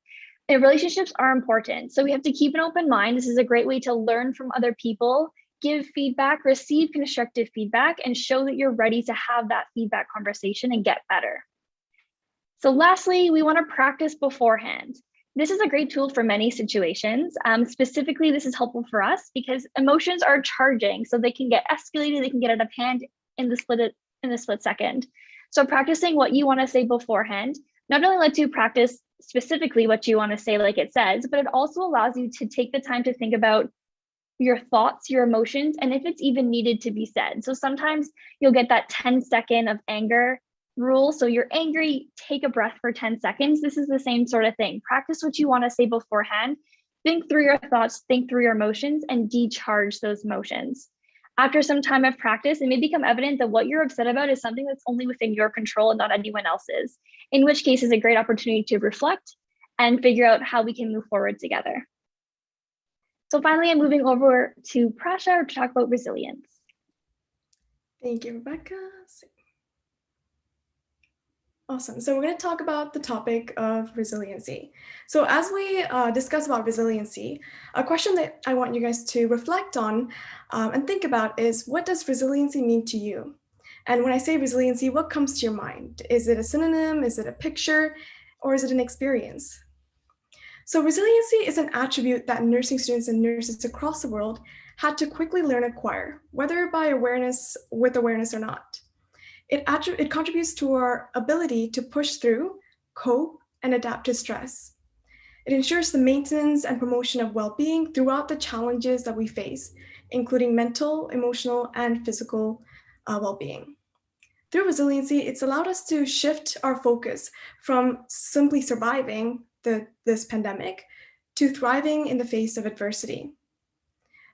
and relationships are important. So we have to keep an open mind. This is a great way to learn from other people, give feedback, receive constructive feedback, and show that you're ready to have that feedback conversation and get better. So lastly, we want to practice beforehand. This is a great tool for many situations. Specifically, this is helpful for us because emotions are charging, so they can get escalated, they can get out of hand in the split second. So practicing what you want to say beforehand not only lets you practice specifically what you want to say, like it says, but it also allows you to take the time to think about your thoughts, your emotions, and if it's even needed to be said. So sometimes you'll get that 10-second of anger rule. So you're angry, take a breath for 10 seconds. This is the same sort of thing. Practice what you want to say beforehand. Think through your thoughts, think through your emotions, and decharge those emotions. After some time of practice, it may become evident that what you're upset about is something that's only within your control and not anyone else's, in which case is a great opportunity to reflect and figure out how we can move forward together. So finally, I'm moving over to Prasha to talk about resilience. Thank you, Rebecca. Awesome. So we're going to talk about the topic of resiliency. So as we discuss about resiliency, a question that I want you guys to reflect on and think about is, what does resiliency mean to you? And when I say resiliency, what comes to your mind? Is it a synonym? Is it a picture? Or is it an experience? So resiliency is an attribute that nursing students and nurses across the world had to quickly learn and acquire, whether by awareness or not. It contributes to our ability to push through, cope, and adapt to stress. It ensures the maintenance and promotion of well-being throughout the challenges that we face, including mental, emotional, and physical well-being. Through resiliency, it's allowed us to shift our focus from simply surviving this pandemic to thriving in the face of adversity.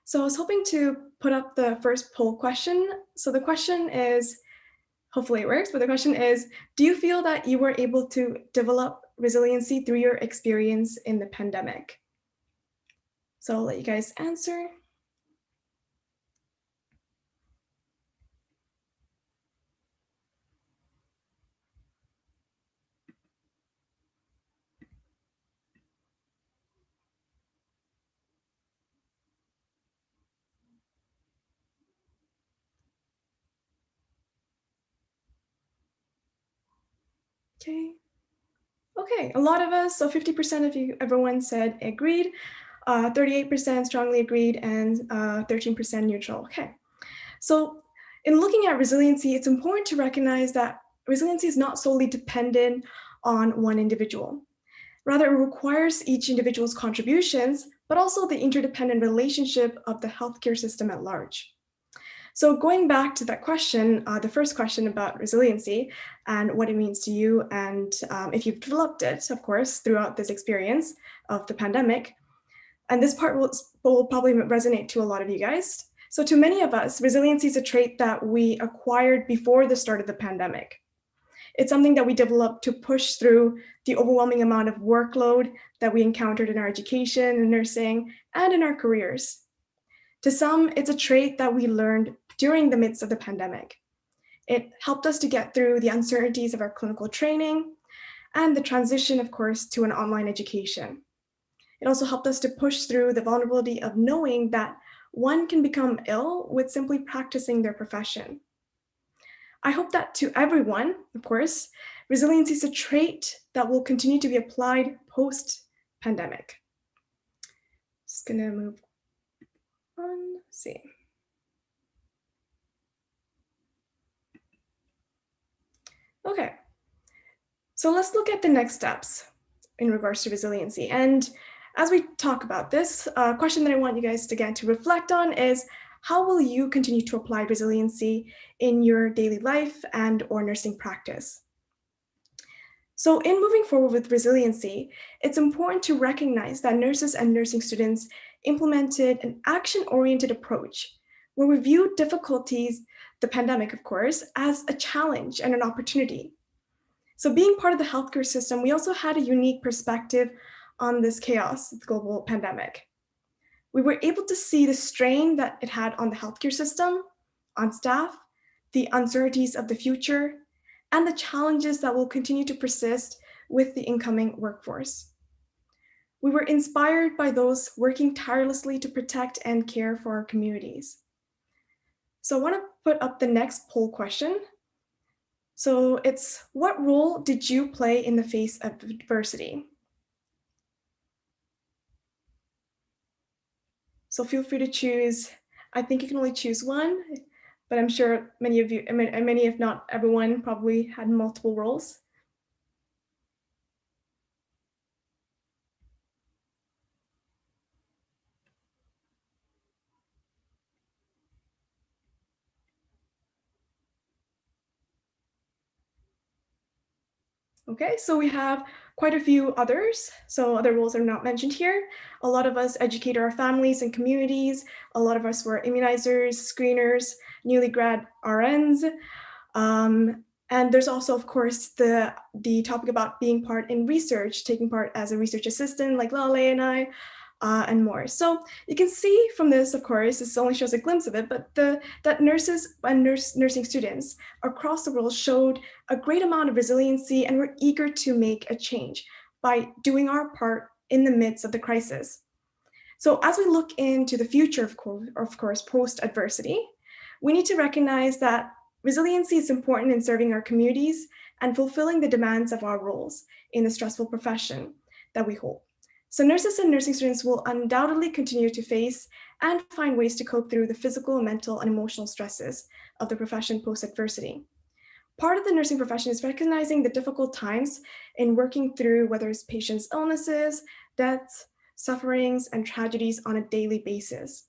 So I was hoping to put up the first poll question. So the question is, hopefully it works, but the question is, do you feel that you were able to develop resiliency through your experience in the pandemic? So I'll let you guys answer. Okay, a lot of us, so 50% of you, everyone said agreed, 38% strongly agreed, and 13% neutral. Okay, so in looking at resiliency, it's important to recognize that resiliency is not solely dependent on one individual. Rather, it requires each individual's contributions, but also the interdependent relationship of the healthcare system at large. So going back to that question, the first question about resiliency and what it means to you, and if you've developed it, of course, throughout this experience of the pandemic, and this part will probably resonate to a lot of you guys. So to many of us, resiliency is a trait that we acquired before the start of the pandemic. It's something that we developed to push through the overwhelming amount of workload that we encountered in our education and nursing and in our careers. To some, it's a trait that we learned during the midst of the pandemic. It helped us to get through the uncertainties of our clinical training and the transition, of course, to an online education. It also helped us to push through the vulnerability of knowing that one can become ill with simply practicing their profession. I hope that to everyone, of course, resiliency is a trait that will continue to be applied post-pandemic. Just gonna move on, let's see. Okay, so let's look at the next steps in regards to resiliency. And as we talk about this, a question that I want you guys to reflect on is, how will you continue to apply resiliency in your daily life and or nursing practice? So in moving forward with resiliency, it's important to recognize that nurses and nursing students implemented an action-oriented approach where we viewed difficulties, the pandemic, of course, as a challenge and an opportunity. So being part of the healthcare system, we also had a unique perspective on this chaos, the global pandemic. We were able to see the strain that it had on the healthcare system, on staff, the uncertainties of the future, and the challenges that will continue to persist with the incoming workforce. We were inspired by those working tirelessly to protect and care for our communities. So I want to put up the next poll question. So it's, what role did you play in the face of adversity? So feel free to choose. I think you can only choose one, but I'm sure many of you, many if not everyone, probably had multiple roles. Okay, so we have quite a few others. So other roles are not mentioned here. A lot of us educate our families and communities. A lot of us were immunizers, screeners, newly grad RNs. And there's also, of course, the topic about being part in research, taking part as a research assistant like Lale and I, and more. So you can see from this, of course, this only shows a glimpse of it, but that nurses and nursing students across the world showed a great amount of resiliency and were eager to make a change by doing our part in the midst of the crisis. So as we look into the future, of course, post-adversity, we need to recognize that resiliency is important in serving our communities and fulfilling the demands of our roles in the stressful profession that we hold. So nurses and nursing students will undoubtedly continue to face and find ways to cope through the physical, mental, and emotional stresses of the profession post-adversity. Part of the nursing profession is recognizing the difficult times in working through whether it's patients' illnesses, deaths, sufferings, and tragedies on a daily basis.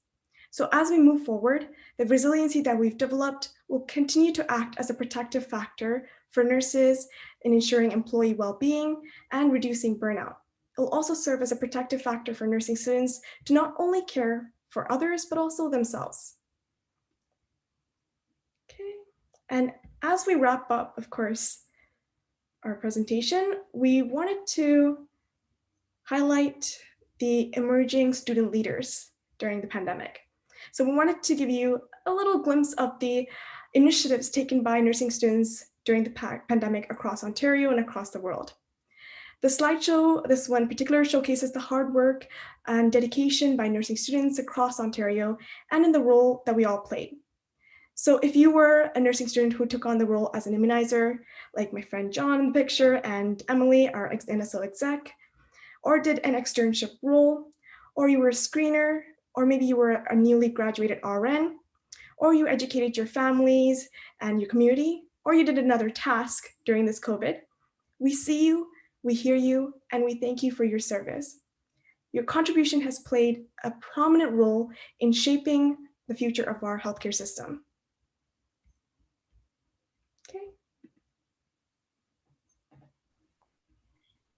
So as we move forward, the resiliency that we've developed will continue to act as a protective factor for nurses in ensuring employee well-being and reducing burnout. It will also serve as a protective factor for nursing students to not only care for others, but also themselves. Okay, and as we wrap up, of course, our presentation, we wanted to highlight the emerging student leaders during the pandemic. So we wanted to give you a little glimpse of the initiatives taken by nursing students during the pandemic across Ontario and across the world. The slideshow, this one particular, showcases the hard work and dedication by nursing students across Ontario and in the role that we all played. So if you were a nursing student who took on the role as an immunizer, like my friend John in the picture and Emily, our NSO exec, or did an externship role, or you were a screener, or maybe you were a newly graduated RN, or you educated your families and your community, or you did another task during this COVID, we see you, we hear you, and we thank you for your service. Your contribution has played a prominent role in shaping the future of our healthcare system. Okay.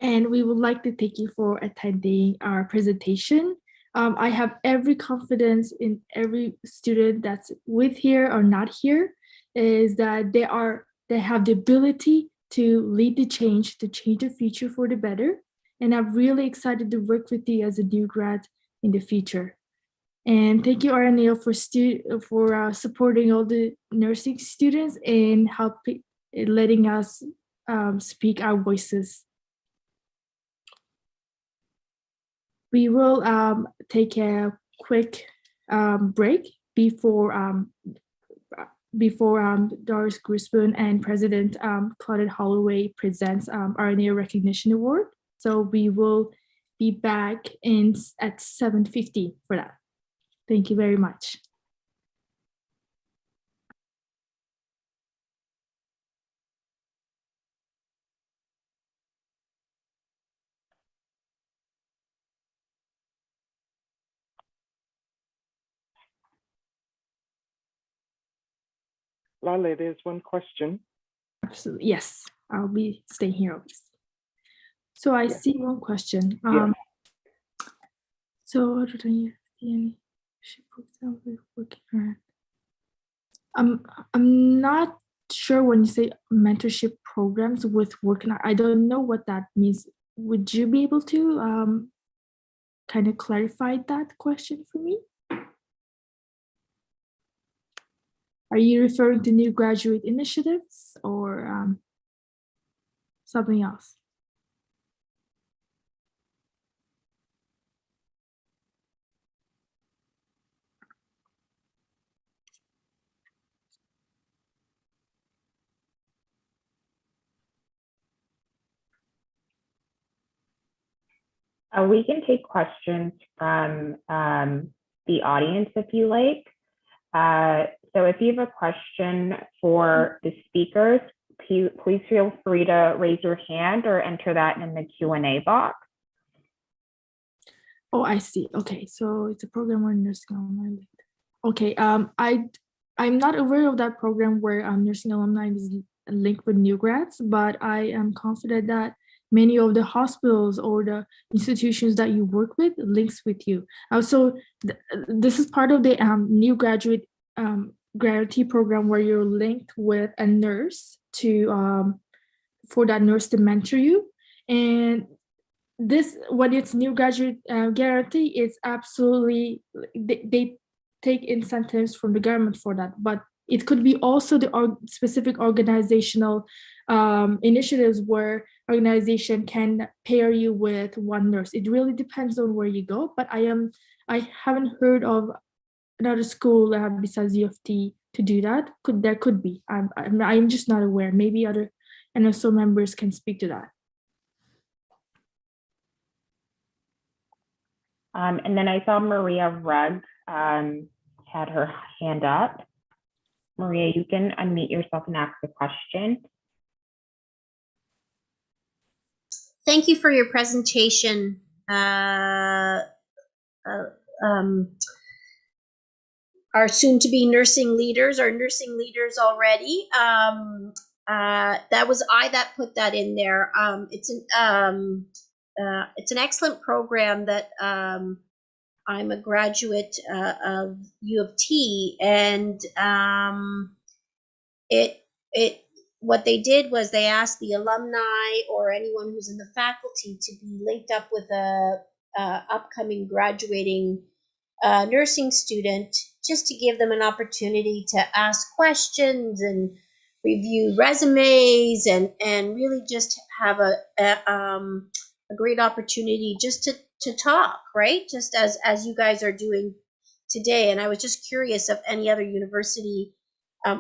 And we would like to thank you for attending our presentation. I have every confidence in every student that's with here or not here, is that they have the ability to lead the change, to change the future for the better. And I'm really excited to work with you as a new grad in the future. And thank you, RNL, for supporting all the nursing students and letting us speak our voices. We will take a quick break before Doris Griswold and President Claudette Holloway presents RNA Recognition Award. So we will be back at 7:50 for that. Thank you very much. Lale, there's one question. Absolutely. Yes, I'll be staying here always. So I see one question. So I'm not sure when you say mentorship programs with work, I don't know what that means. Would you be able to kind of clarify that question for me? Are you referring to new graduate initiatives or something else? We can take questions from the audience if you like. So if you have a question for the speakers, please feel free to raise your hand or enter that in the Q&A box. Oh, I see. Okay, so it's a program where nursing alumni. Okay, I'm not aware of that program where nursing alumni is linked with new grads, but I am confident that many of the hospitals or the institutions that you work with links with you. Also, this is part of the new graduate guarantee program where you're linked with a nurse to for that nurse to mentor you. And this, when it's new graduate guarantee, it's absolutely, they take incentives from the government for that, but it could be also the specific organizational initiatives where organization can pair you with one nurse. It really depends on where you go, but I haven't heard of another school besides UFT to do that. There could be. I'm just not aware. Maybe other NSO members can speak to that. And then I saw Maria Rugg had her hand up. Maria, you can unmute yourself and ask the question. Thank you for your presentation. Our soon-to-be nursing leaders are nursing leaders already. That was I that put that in there. It's an excellent program that I'm a graduate of U of T, and what they did was they asked the alumni or anyone who's in the faculty to be linked up with a upcoming graduating nursing student, just to give them an opportunity to ask questions and review resumes and really just have a great opportunity just to talk, right? Just as you guys are doing today. And I was just curious if any other university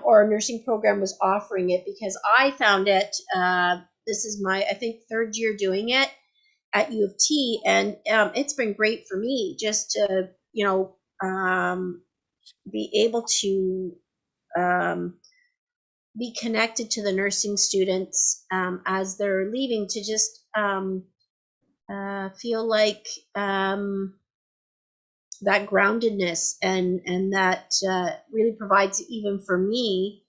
or a nursing program was offering it, because I found it, this is my, I think, third year doing it at U of T, and it's been great for me just to, be able to be connected to the nursing students as they're leaving, to just feel like that groundedness and that really provides, even for me,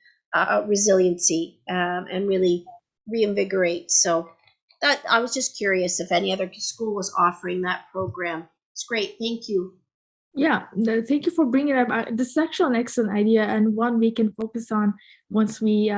resiliency and really reinvigorates. So that I was just curious if any other school was offering that program. It's great. Thank you. Yeah, thank you for bringing it up. This is actually an excellent idea, and one we can focus on once we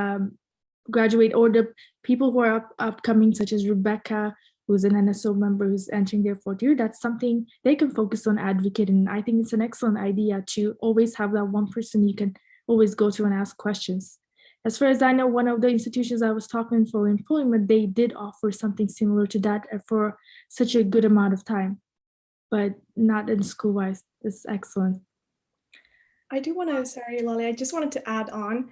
graduate, or the people who are upcoming, such as Rebecca, who's an NSO member who's entering their fourth year. That's something they can focus on advocating. I think it's an excellent idea to always have that one person you can always go to and ask questions. As far as I know, one of the institutions I was talking for employment, they did offer something similar to that for such a good amount of time, but not in school-wise. It's excellent. I do want to, sorry, Lolly, I just wanted to add on.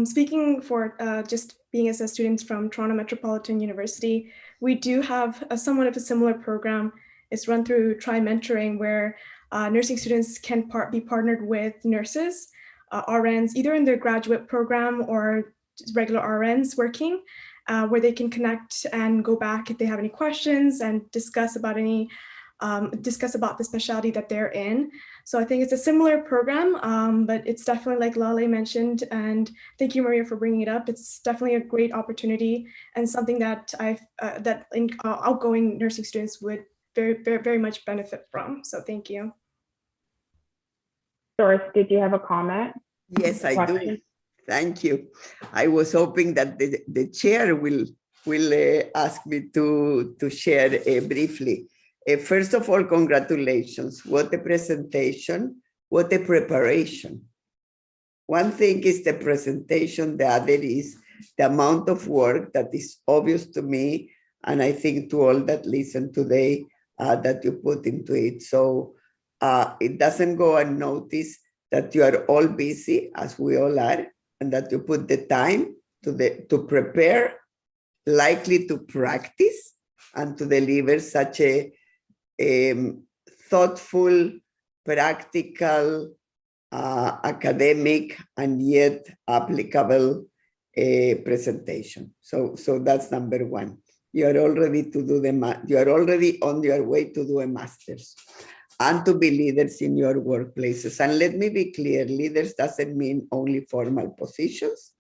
Speaking for just being as a student from Toronto Metropolitan University, we do have somewhat of a similar program. It's run through Try Mentoring, where nursing students can be partnered with nurses, RNs, either in their graduate program or just regular RNs working, where they can connect and go back if they have any questions and discuss about the specialty that they're in. So I think it's a similar program, but it's definitely, like Lale mentioned, and thank you, Maria, for bringing it up. It's definitely a great opportunity and something that outgoing nursing students would very much benefit from. So thank you. Doris, did you have a comment? Yes, I do. Thank you. I was hoping that the chair will ask me to share briefly. First of all, congratulations. What a presentation, what a preparation. One thing is the presentation, the other is the amount of work that is obvious to me, and I think to all that listen today, that you put into it. So it doesn't go unnoticed that you are all busy, as we all are, and that you put the time to prepare, likely to practice, and to deliver such a thoughtful, practical, academic, and yet applicable presentation. So that's number one. You are already on your way to do a master's and to be leaders in your workplaces. And let me be clear, leaders doesn't mean only formal positions,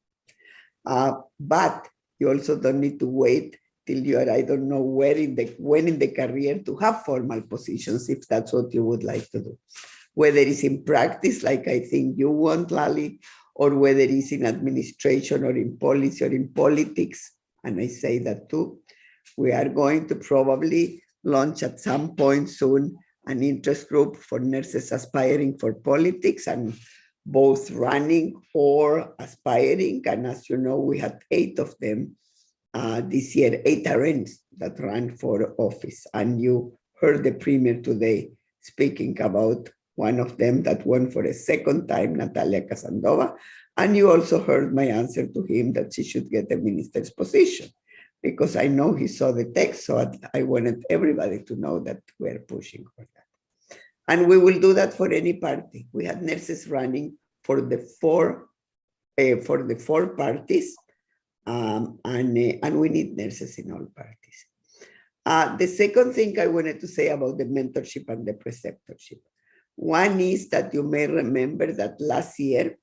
but you also don't need to wait till you are, I don't know when in the career to have formal positions, if that's what you would like to do. Whether it's in practice, like I think you want, Lali, or whether it's in administration or in policy or in politics, and I say that too. We are going to probably launch at some point soon an interest group for nurses aspiring for politics, and both running or aspiring. And as you know, we had 8 of them this year, 8 RNs that ran for office. And you heard the premier today speaking about one of them that won for a second time, Natalia Casandova. And you also heard my answer to him that she should get a minister's position, because I know he saw the text, so I wanted everybody to know that we're pushing for that. And we will do that for any party. We had nurses running for the four parties, and we need nurses in all parties. The second thing I wanted to say about the mentorship and the preceptorship. One is that you may remember that last year,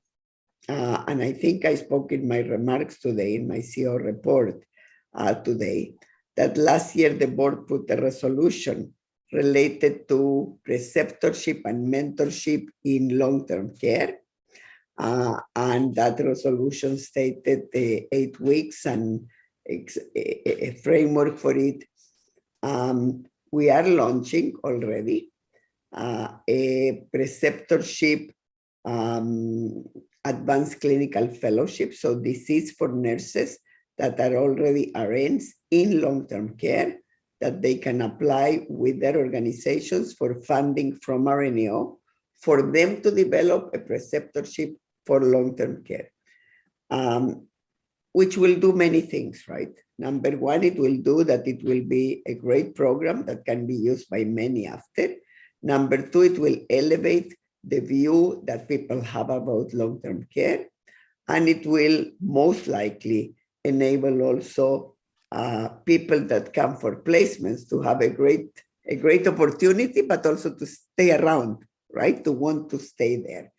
and I think I spoke in my remarks today, in my CO report today, that last year the board put a resolution related to preceptorship and mentorship in long-term care. And that resolution stated 8 weeks and a framework for it. We are launching already a preceptorship advanced clinical fellowship. So this is for nurses that are already RNs in long-term care, that they can apply with their organizations for funding from RNO for them to develop a preceptorship for long-term care, which will do many things, right? Number one, it will do that it will be a great program that can be used by many after. Number two, it will elevate the view that people have about long-term care. And it will most likely enable also people that come for placements to have a great opportunity, but also to stay around, right? To want to stay there.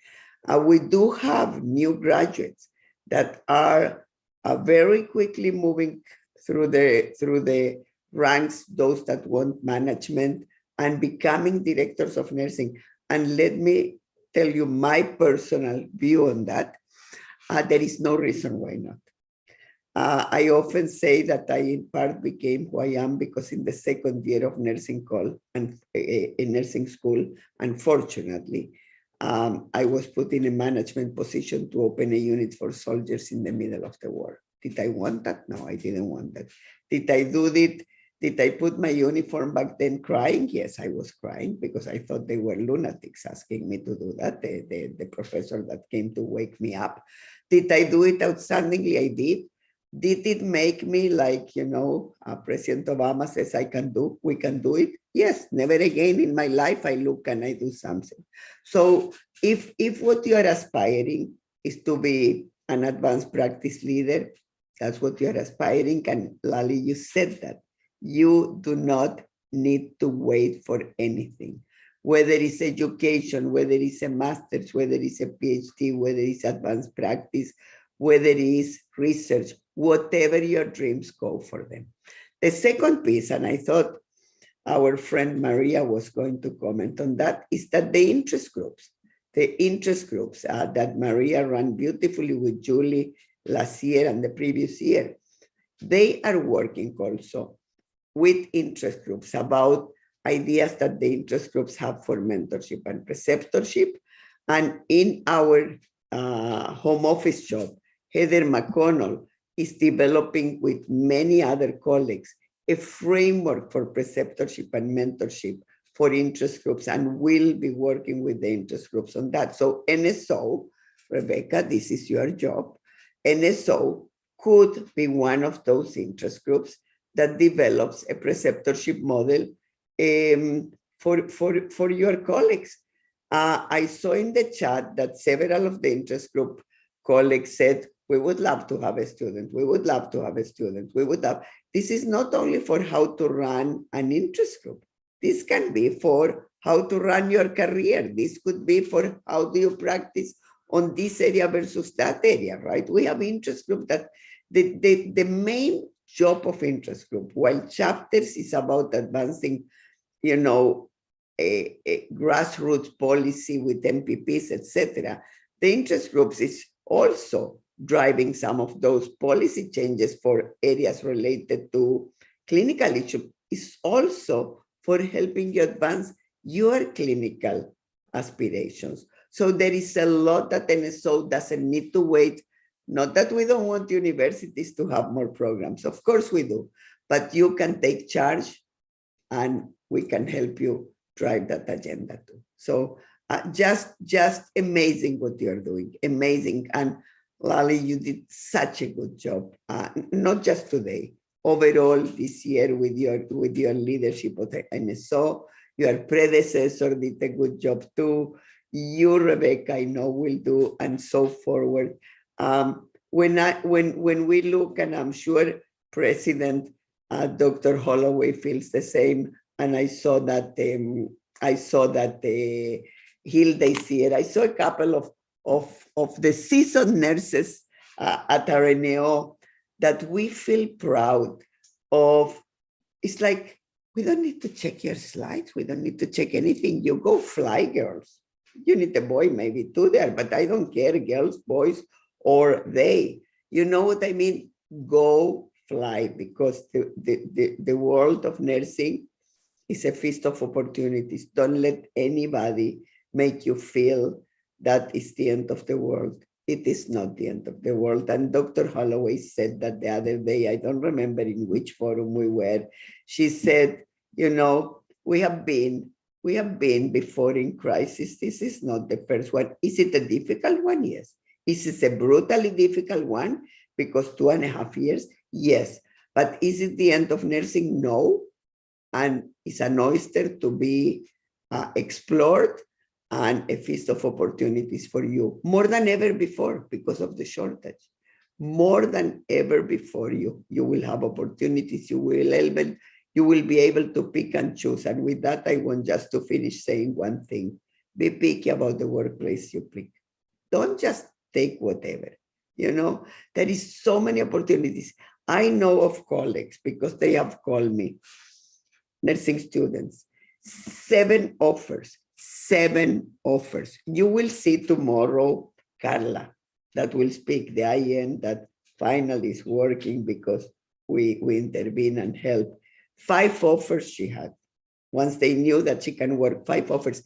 We do have new graduates that are very quickly moving through the ranks, those that want management and becoming directors of nursing. And let me tell you my personal view on that. There is no reason why not. I often say that I in part became who I am because in the second year of nursing nursing school, unfortunately, I was put in a management position to open a unit for soldiers in the middle of the war. Did I want that? No, I didn't want that. Did I do it? Did I put my uniform back then crying? Yes, I was crying because I thought they were lunatics asking me to do that, the professor that came to wake me up. Did I do it outstandingly? I did. Did it make me like, President Obama says we can do it? Yes, never again in my life I look and I do something. So if what you are aspiring is to be an advanced practice leader, that's what you are aspiring. And Lali, you said that. You do not need to wait for anything, whether it's education, whether it's a master's, whether it's a PhD, whether it's advanced practice, whether it's research, whatever your dreams, go for them. The second piece, and I thought our friend Maria was going to comment on that, is that the interest groups that Maria ran beautifully with Julie last year and the previous year, they are working also with interest groups about ideas that the interest groups have for mentorship and preceptorship. And in our home office job, Heather McConnell is developing with many other colleagues a framework for preceptorship and mentorship for interest groups, and will be working with the interest groups on that. So NSO, Rebecca, this is your job. NSO could be one of those interest groups that develops a preceptorship model for your colleagues. I saw in the chat that several of the interest group colleagues said, we would love to have a student. We would love to have a student. We would love. This is not only for how to run an interest group. This can be for how to run your career. This could be for how do you practice on this area versus that area, right? We have interest group that the main job of interest group, while chapters is about advancing, a grassroots policy with MPPs, etc. The interest groups is also driving some of those policy changes for areas related to clinical issues. Is also for helping you advance your clinical aspirations. So there is a lot that NSO doesn't need to wait. Not that we don't want universities to have more programs. Of course we do. But you can take charge and we can help you drive that agenda too. So just amazing what you're doing. Amazing. And Lali, you did such a good job. Not just today, overall this year with your leadership of the NSO. Your predecessor did a good job too. You, Rebecca, I know will do, and so forward. When we look, and I'm sure President Dr. Holloway feels the same, and I saw that Hilda is here. I saw a couple of the seasoned nurses at RNO that we feel proud of. It's like, we don't need to check your slides. We don't need to check anything. You go fly, girls. You need a boy maybe too there, but I don't care, girls, boys, or they. You know what I mean? Go fly, because the world of nursing is a feast of opportunities. Don't let anybody make you feel that it's the end of the world. It is not the end of the world. And Dr. Holloway said that the other day, I don't remember in which forum we were. She said, you know, we have been before in crisis. This is not the first one. Is it a difficult one? Yes. Is it a brutally difficult one? Because 2.5 years? Yes. But is it the end of nursing? No. And it's an oyster to be explored, and a feast of opportunities for you, more than ever before, because of the shortage. More than ever before, you will have opportunities. You will be able to pick and choose. And with that, I want just to finish saying one thing. Be picky about the workplace you pick. Don't just take whatever. You know, there is so many opportunities. I know of colleagues, because they have called me, nursing students, 7 offers. 7 offers. You will see tomorrow Carla that will speak, the IN that finally is working because we intervene and help. 5 offers she had. Once they knew that she can work, 5 offers.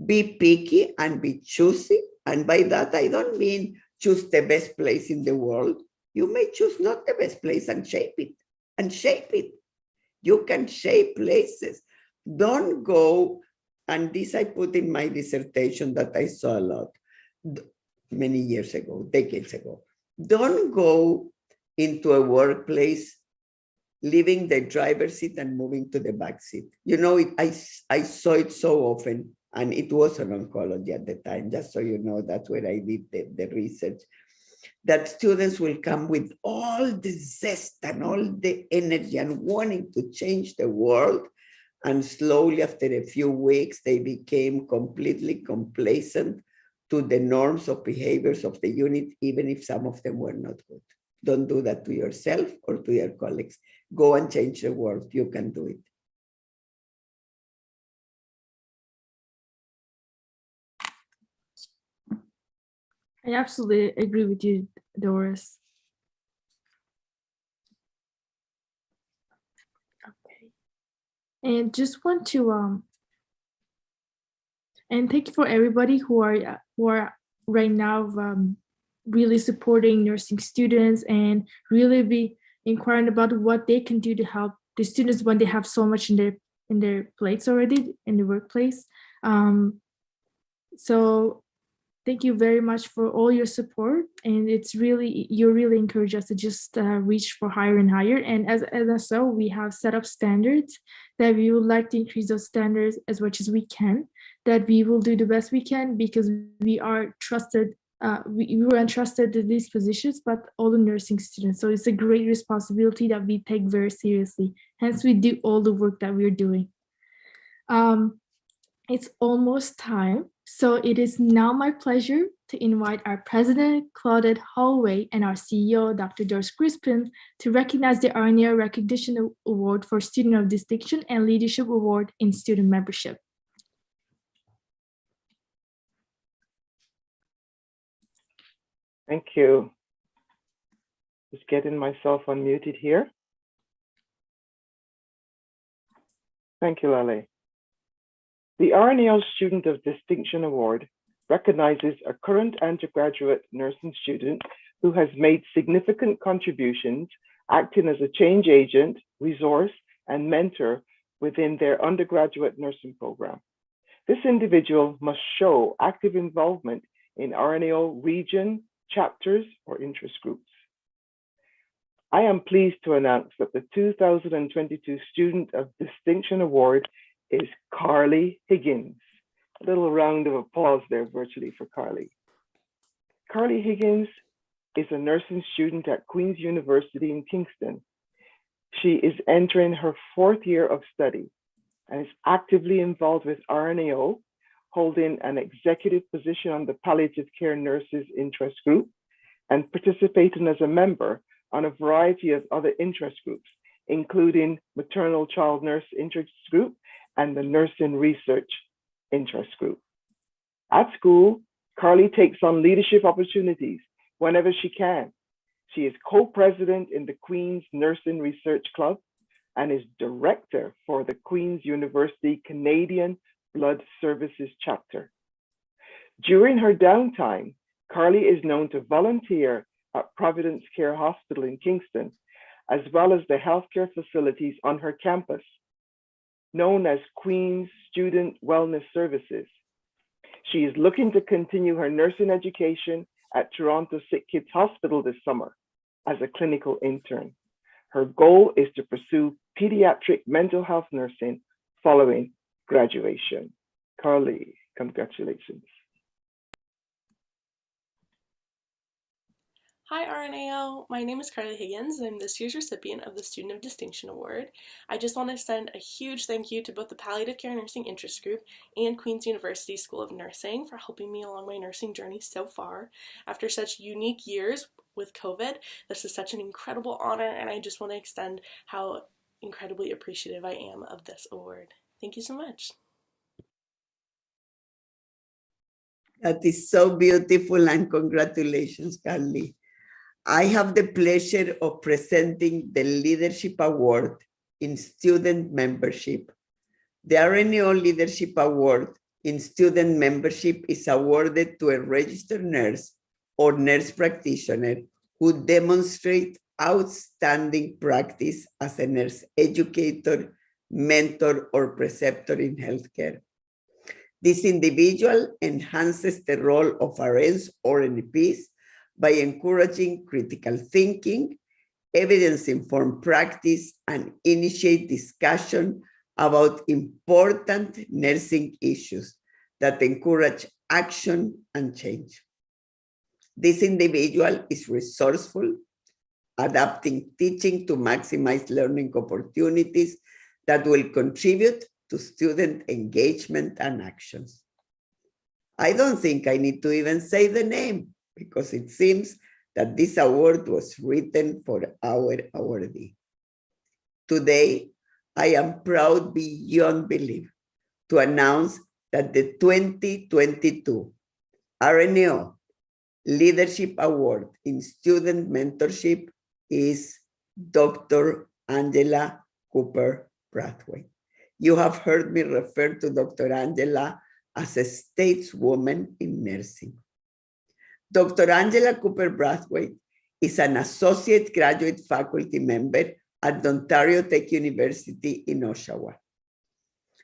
Be picky and be choosy. And by that, I don't mean choose the best place in the world. You may choose not the best place and shape it. And shape it. You can shape places. Don't go. And this I put in my dissertation that I saw a lot many years ago, decades ago. Don't go into a workplace leaving the driver's seat and moving to the back seat. You know, I saw it so often, and it was an oncology at the time, just so you know, that's where I did the research, that students will come with all the zest and all the energy and wanting to change the world. And slowly, after a few weeks, they became completely complacent to the norms of behaviors of the unit, even if some of them were not good. Don't do that to yourself or to your colleagues. Go and change the world. You can do it. I absolutely agree with you, Doris. Okay. And just want to and thank you for everybody who are right now really supporting nursing students and really be inquiring about what they can do to help the students when they have so much in their plates already in the workplace. So thank you very much for all your support, and you really encourage us to just reach for higher and higher. And as NSO, we have set up standards that we would like to increase those standards as much as we can, that we will do the best we can, because we are trusted. We were entrusted to these positions, but all the nursing students. So it's a great responsibility that we take very seriously. Hence, we do all the work that we're doing. It's almost time. So it is now my pleasure to invite our President, Claudette Holloway, and our CEO, Dr. Doris Crispin, to recognize the RNA Recognition Award for Student of Distinction and Leadership Award in Student Membership. Thank you. Just getting myself unmuted here. Thank you, Lale. The RNAO Student of Distinction Award recognizes a current undergraduate nursing student who has made significant contributions, acting as a change agent, resource, and mentor within their undergraduate nursing program. This individual must show active involvement in RNAO region, chapters, or interest groups. I am pleased to announce that the 2022 Student of Distinction Award is Carly Higgins. A little round of applause there virtually for Carly. Carly Higgins is a nursing student at Queen's University in Kingston. She is entering her 4th year of study and is actively involved with RNAO, holding an executive position on the Palliative Care Nurses Interest Group and participating as a member on a variety of other interest groups, including Maternal Child Nurse Interest Group and the Nursing Research Interest Group. At school, Carly takes on leadership opportunities whenever she can. She is co-president in the Queen's Nursing Research Club and is director for the Queen's University Canadian Blood Services Chapter. During her downtime, Carly is known to volunteer at Providence Care Hospital in Kingston, as well as the healthcare facilities on her campus, known as Queen's Student Wellness Services. She is looking to continue her nursing education at Toronto Sick Kids Hospital this summer as a clinical intern. Her goal is to pursue pediatric mental health nursing following graduation. Carly, congratulations. Hi RNAO, my name is Carly Higgins and I'm this year's recipient of the Student of Distinction Award. I just want to send a huge thank you to both the Palliative Care Nursing Interest Group and Queen's University School of Nursing for helping me along my nursing journey so far. After such unique years with COVID, this is such an incredible honor and I just want to extend how incredibly appreciative I am of this award. Thank you so much. That is so beautiful, and congratulations, Carly. I have the pleasure of presenting the Leadership Award in Student Membership. The RNAO Leadership Award in Student Membership is awarded to a registered nurse or nurse practitioner who demonstrate outstanding practice as a nurse educator, mentor, or preceptor in healthcare. This individual enhances the role of RNs or NPs by encouraging critical thinking, evidence-informed practice, and initiate discussion about important nursing issues that encourage action and change. This individual is resourceful, adapting teaching to maximize learning opportunities that will contribute to student engagement and actions. I don't think I need to even say the name, because it seems that this award was written for our awardee. Today, I am proud beyond belief to announce that the 2022 RNAO Leadership Award in Student Mentorship is Dr. Angela Cooper Bratway. You have heard me refer to Dr. Angela as a stateswoman in nursing. Dr. Angela Cooper Bratway is an associate graduate faculty member at Ontario Tech University in Oshawa.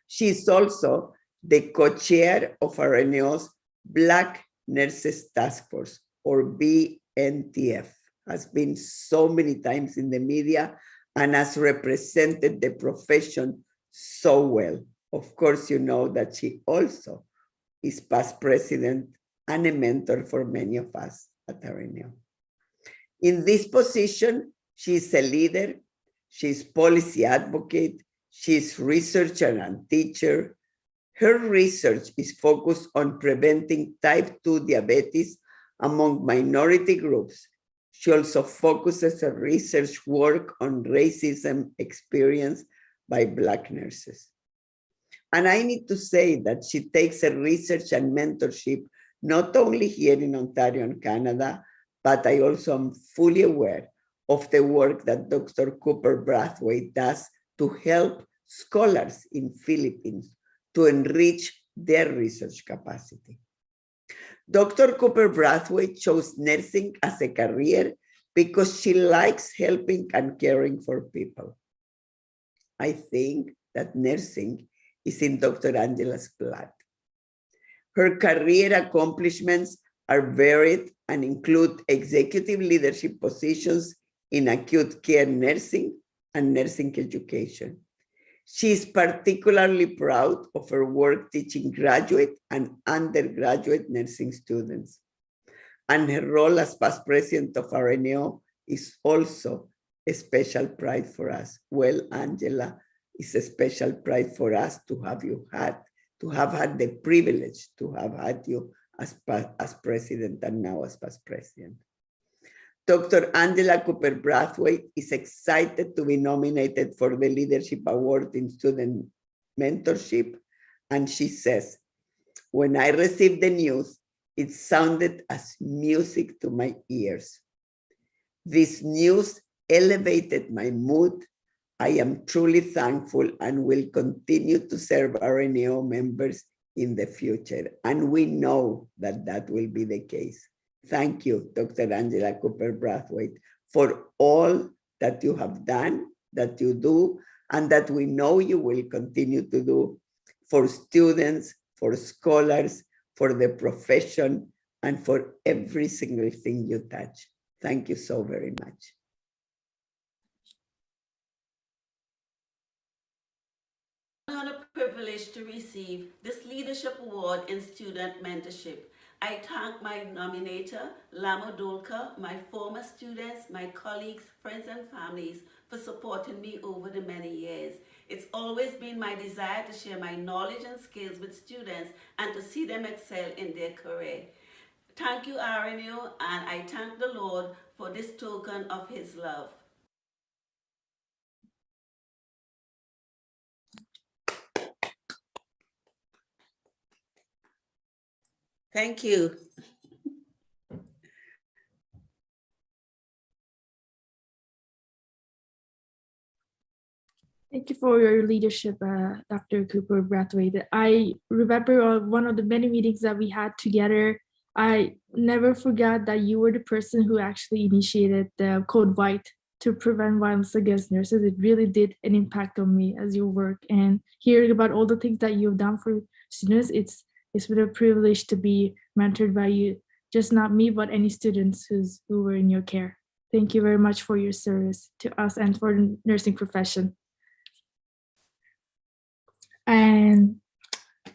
She is also the co-chair of RNAO's Black Nurses Task Force, or BNTF, has been so many times in the media and has represented the profession so well. Of course, you know that she also is past president and a mentor for many of us at RNAO. In this position, she is a leader, she is policy advocate, she is researcher and teacher. Her research is focused on preventing type 2 diabetes among minority groups. She also focuses her research work on racism experienced by Black nurses. And I need to say that she takes her research and mentorship not only here in Ontario and Canada, but I also am fully aware of the work that Dr. Cooper Bratway does to help scholars in Philippines to enrich their research capacity. Dr. Cooper Bratway chose nursing as a career because she likes helping and caring for people. I think that nursing is in Dr. Angela's blood. Her career accomplishments are varied and include executive leadership positions in acute care nursing and nursing education. She is particularly proud of her work teaching graduate and undergraduate nursing students. And her role as past president of RNO is also a special pride for us. Well, Angela, it's a special pride for us to have had the privilege to have had you as president and now as past president. Dr. Angela Cooper Bratway is excited to be nominated for the Leadership Award in Student Mentorship. And she says, when I received the news, it sounded as music to my ears. This news elevated my mood. I am truly thankful and will continue to serve RNO members in the future. And we know that that will be the case. Thank you, Dr. Angela Cooper Brathwaite, for all that you have done, that you do, and that we know you will continue to do for students, for scholars, for the profession, and for every single thing you touch. Thank you so very much. Another privilege to receive this Leadership Award in Student Mentorship. I thank my nominator, Lama Dolka, my former students, my colleagues, friends, and families for supporting me over the many years. It's always been my desire to share my knowledge and skills with students and to see them excel in their career. Thank you, RNU, and I thank the Lord for this token of his love. Thank you. Thank you for your leadership, Dr. Cooper Brathwaite. I remember one of the many meetings that we had together. I never forgot that you were the person who actually initiated the Code White to prevent violence against nurses. It really did an impact on me as you work, and hearing about all the things that you've done for students, it's been a privilege to be mentored by you, just not me, but any students who were in your care. Thank you very much for your service to us and for the nursing profession. And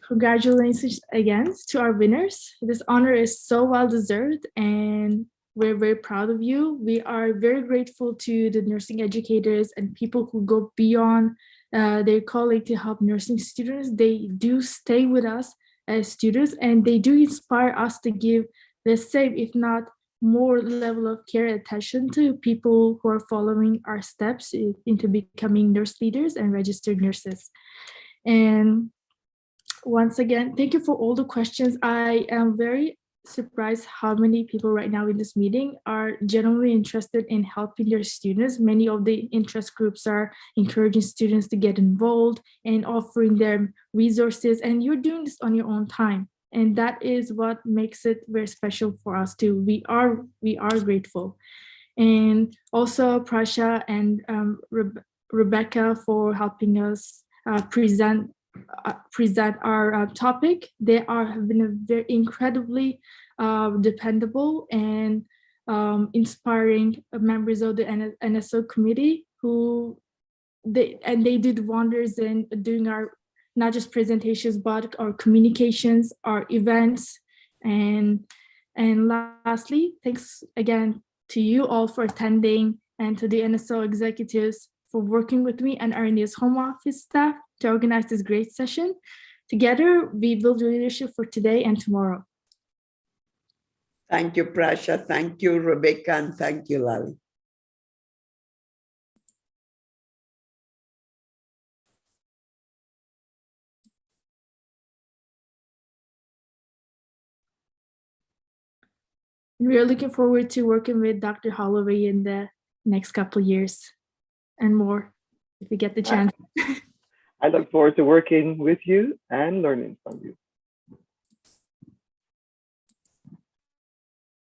congratulations again to our winners. This honor is so well deserved and we're very proud of you. We are very grateful to the nursing educators and people who go beyond their calling to help nursing students. They do stay with us as students and they do inspire us to give the same, if not more level of care and attention to people who are following our steps into becoming nurse leaders and registered nurses. And once again, thank you for all the questions. I am very surprised how many people right now in this meeting are genuinely interested in helping their students. Many of the interest groups are encouraging students to get involved and offering them resources, and you're doing this on your own time. And that is what makes it very special for us too. We are grateful. And also Prasha and Rebecca for helping us present our topic. They have been a very incredibly dependable and inspiring members of the NSO committee they did wonders in doing our not just presentations but our communications, our events, and lastly, thanks again to you all for attending and to the NSO executives for working with me and RNA's home office staff to organize this great session. Together, we build leadership for today and tomorrow. Thank you, Prasha. Thank you, Rebecca, and thank you, Lali. We're looking forward to working with Dr. Holloway in the next couple of years and more if we get the chance. I look forward to working with you and learning from you.